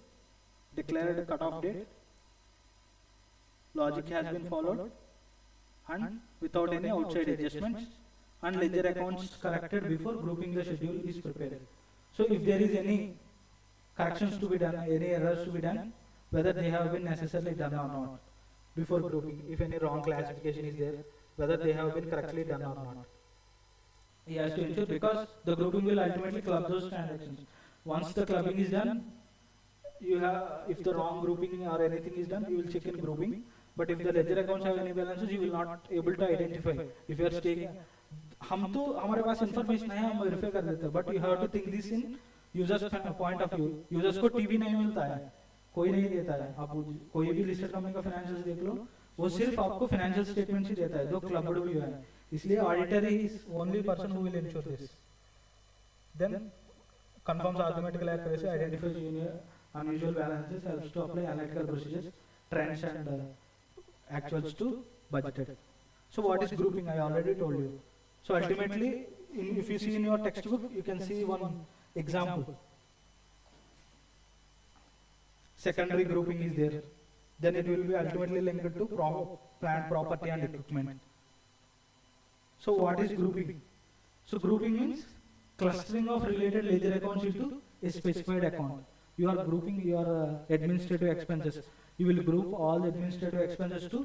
Declared cut-off date, logic has been followed, and without any outside adjustments, and ledger accounts corrected before grouping the schedule is prepared. So if there is any corrections to be done, any errors to be done, whether they have been necessarily done or not before grouping, if any wrong classification is there, whether they have been correctly done or not. He has to ensure, because the grouping will ultimately club those transactions. Once the clubbing is done, you have, if the wrong grouping or anything is done, you will check in grouping. But if the ledger accounts have any balances, you will not able to identify. If you are taking, हम तो हमारे पास information है, हम verify कर देते हैं, but you have to think this in users point of view. Users को TV नहीं मिलता है, कोई नहीं देता है. आप कोई भी लिस्टेड कंपनी का फाइनेंशियल देख लो, वो सिर्फ आपको फाइनेंशियल स्टेटमेंट ही देता है जो क्लब्ड भी है. इसलिए auditor is only person who will ensure this. Then confirms arithmetical accuracy, identifies unusual balances, helps to apply analytical procedures, trends and actuals to budgeted. So what is grouping? I already told you. So ultimately, if you see in your textbook, you can see one example. Secondary grouping is there. Then it will be ultimately linked to plant, property and equipment. So what is grouping? So grouping means clustering of related ledger accounts into a specified account. You are grouping your administrative expenses. You will group all the administrative expenses to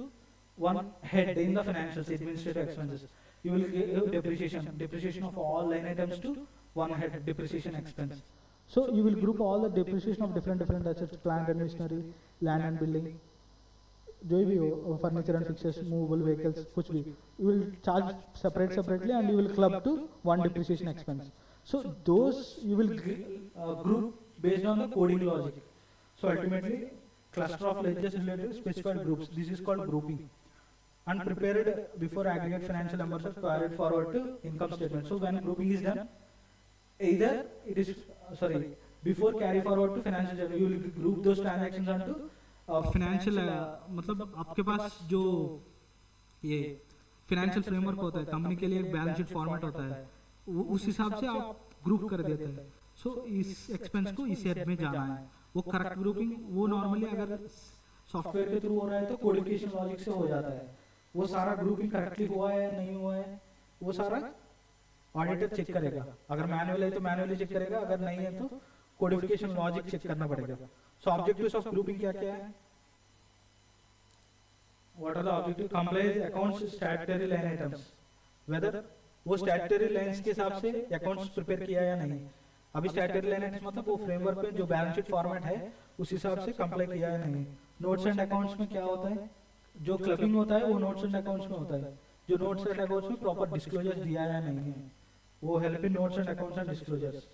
one head in the financials, administrative expenses. You will give depreciation of all line items to one head, depreciation expense. So you will group all the depreciation of different assets, plant and machinery, land and building, जो भी हो, furniture and fixtures, movable vehicles, कुछ भी, you will charge separately and you will club to one depreciation expense. So those you will group based on the coding logic. So ultimately, cluster of ledgers related specified groups. This is called grouping. And prepared before aggregate financial numbers are carried forward to income statement. So when grouping is done, either it is before carry forward to financial statement, you will group those transactions onto financial मतलब आपके पास जो ये financial framework होता है, company के लिए एक balance sheet format होता है, वो उस हिसाब से आप ग्रुप कर देते हैं. सो इस एक्सपेंस को इस हेड में जाना है. वो करेक्ट ग्रुपिंग वो नॉर्मली अगर सॉफ्टवेयर के थ्रू हो रहा है तो कोडिफिकेशन लॉजिक से हो जाता है. वो सारा ग्रुपिंग करेक्टली हुआ है नहीं हुआ है वो सारा ऑडिटर चेक करेगा. अगर मैनुअल है तो मैनुअली चेक करेगा, अगर नहीं है तो कोडिफिकेशन लॉजिक चेक करना पड़ेगा. सो ऑब्जेक्टिव्स ऑफ ग्रुपिंग क्या क्या है? What are the objective? Complies accounts statutory line items, whether वो स्टैट्यूटरी लाइंस के हिसाब से अकाउंट्स प्रिपेयर किया या नहीं. अभी स्टैट्यूटरी लाइन आइटम्स मतलब वो फ्रेमवर्क पे जो बैलेंस शीट फॉर्मेट है उस हिसाब से कंप्लाई किया है नहीं। नोट्स एंड अकाउंट्स में क्या होता है, जो क्लबिंग होता है वो नोट्स एंड अकाउंट्स में होता है, जो नोट्स एंड अकाउंट्स में प्रॉपर डिस्क्लोजर्स दिया है नहीं है, वो help in notes and accounts and disclosures.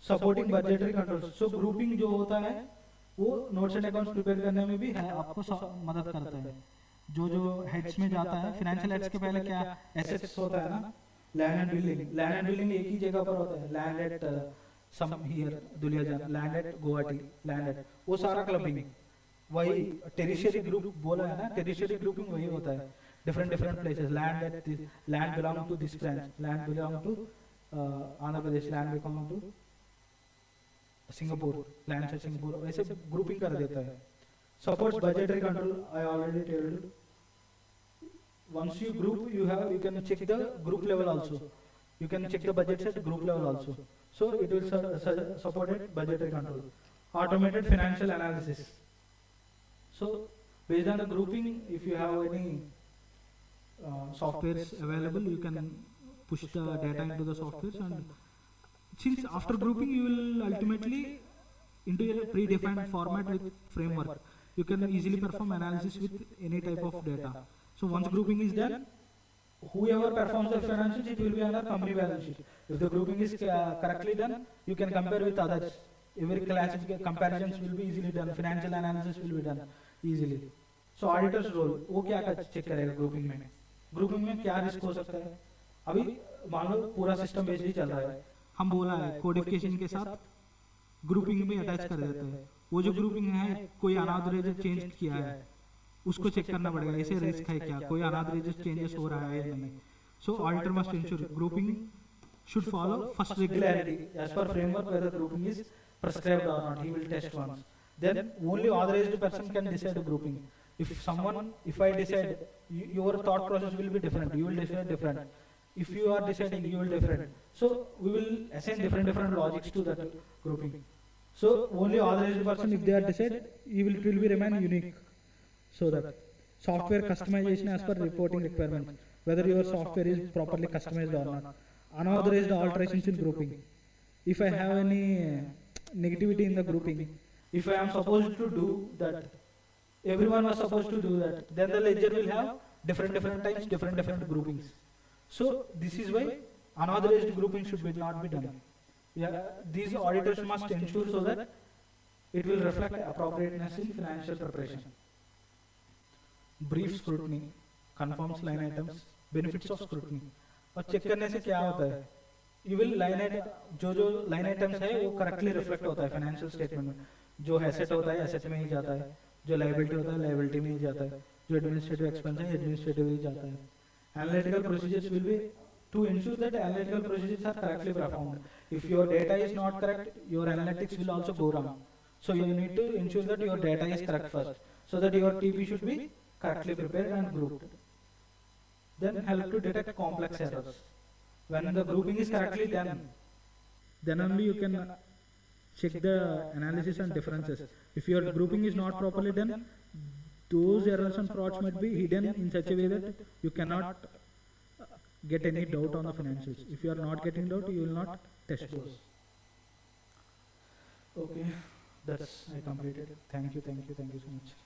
Supporting budgetary control, so grouping जो होता है वो नोट्स एंड अकाउंट्स प्रिपेयर करने में भी है आपको मदद करता है। जो जो हेड्स में जाता है, फाइनेंशियल हेड्स के पहले क्या एसेट्स होता है ना, land and building, land and building एक ही जगह पर होता है, land at some here Duliajan, land at Guwahati, land at, वो सारा क्लबिंग वही टेरिशरी ग्रुप बोला है ना, टेरिशरी ग्रुपिंग वही होता है, different different places, land at land belong to this branch, land belong to Andhra Pradesh, land belong to Singapore, land से सिंगापुर, वैसे ग्रुपिंग कर देता है। Supports budgetary control, I already told, once you group you can check the group level also, you can check the budgets at group level also, so it will support budgetary control. Automated financial analysis, so based on the grouping, if you have any softwares available, you can push the data into the softwares, and since after grouping you will ultimately into a predefined format with framework, you can easily perform analysis with any type of data. So once grouping is done, whoever performs the financials, it will be under company balance sheet. If the grouping is correctly done, you can compare with others. Every classification comparisons will be easily done. Financial analysis will be done easily. So auditor's role, वो क्या check करेगा grouping में? Grouping में क्या risk हो सकता है? अभी मान लो पूरा सिस्टम बेस्ड ही चल रहा है, हम बोला है कोडिफिकेशन के साथ ग्रुपिंग में अटैच कर देते हैं। वो जो ग्रुपिंग है कोई अनऑथराइज्ड चेंज किया है उसको चेक करना पड़ेगा, ऐसे रिस्क है क्या, कोई अनऑथराइज्ड चेंजेस हो रहा है या नहीं। सो auditor must ensure grouping should follow first regularity as per framework, whether grouping is prescribed or not. He will test once. Then only authorized person can decide the grouping. If I decide, your thought process will be different. You will decide different. If you are deciding, you will different. So we will assign different logics to that grouping. So only authorized person, if they are decided, it will be remain unique. So that software customization as per reporting requirements, whether your software is properly customized or not. Unauthorized alterations in grouping. If I have any negativity in the grouping, if I am supposed to do that, everyone was supposed to do that, then the ledger will have different types, different groupings. So this is why unauthorized grouping should not be done. Yeah, these auditors must ensure so that it will reflect appropriateness in financial preparation. Brief scrutiny confirms line items, benefits of scrutiny. और check करने से क्या होता है, you will line जो line items है वो correctly reflect होता है फाइनेंशियल स्टेटमेंट में। जो एसेट होता है एसेट में ही जाता है, जो लायबिलिटी होता है लायबिलिटी में ही जाता है, जो एडमिनिस्ट्रेटिव एक्सपेंस है एडमिनिस्ट्रेटिव ही जाता है। Analytical procedures will be to ensure that analytical procedures are correctly performed. If your data is not correct, your analytics will also go wrong. So you need to ensure that your data is correct first, so that your TP should be correctly prepared and grouped. Then help to detect complex errors. When the grouping is correctly done, then only you can check the analysis and differences. If your grouping is not properly done, those errors and frauds might be hidden in such a way that you cannot get any doubt on the financials. If you are not getting doubt, you will not test those. Okay, that's I completed. Thank you so much.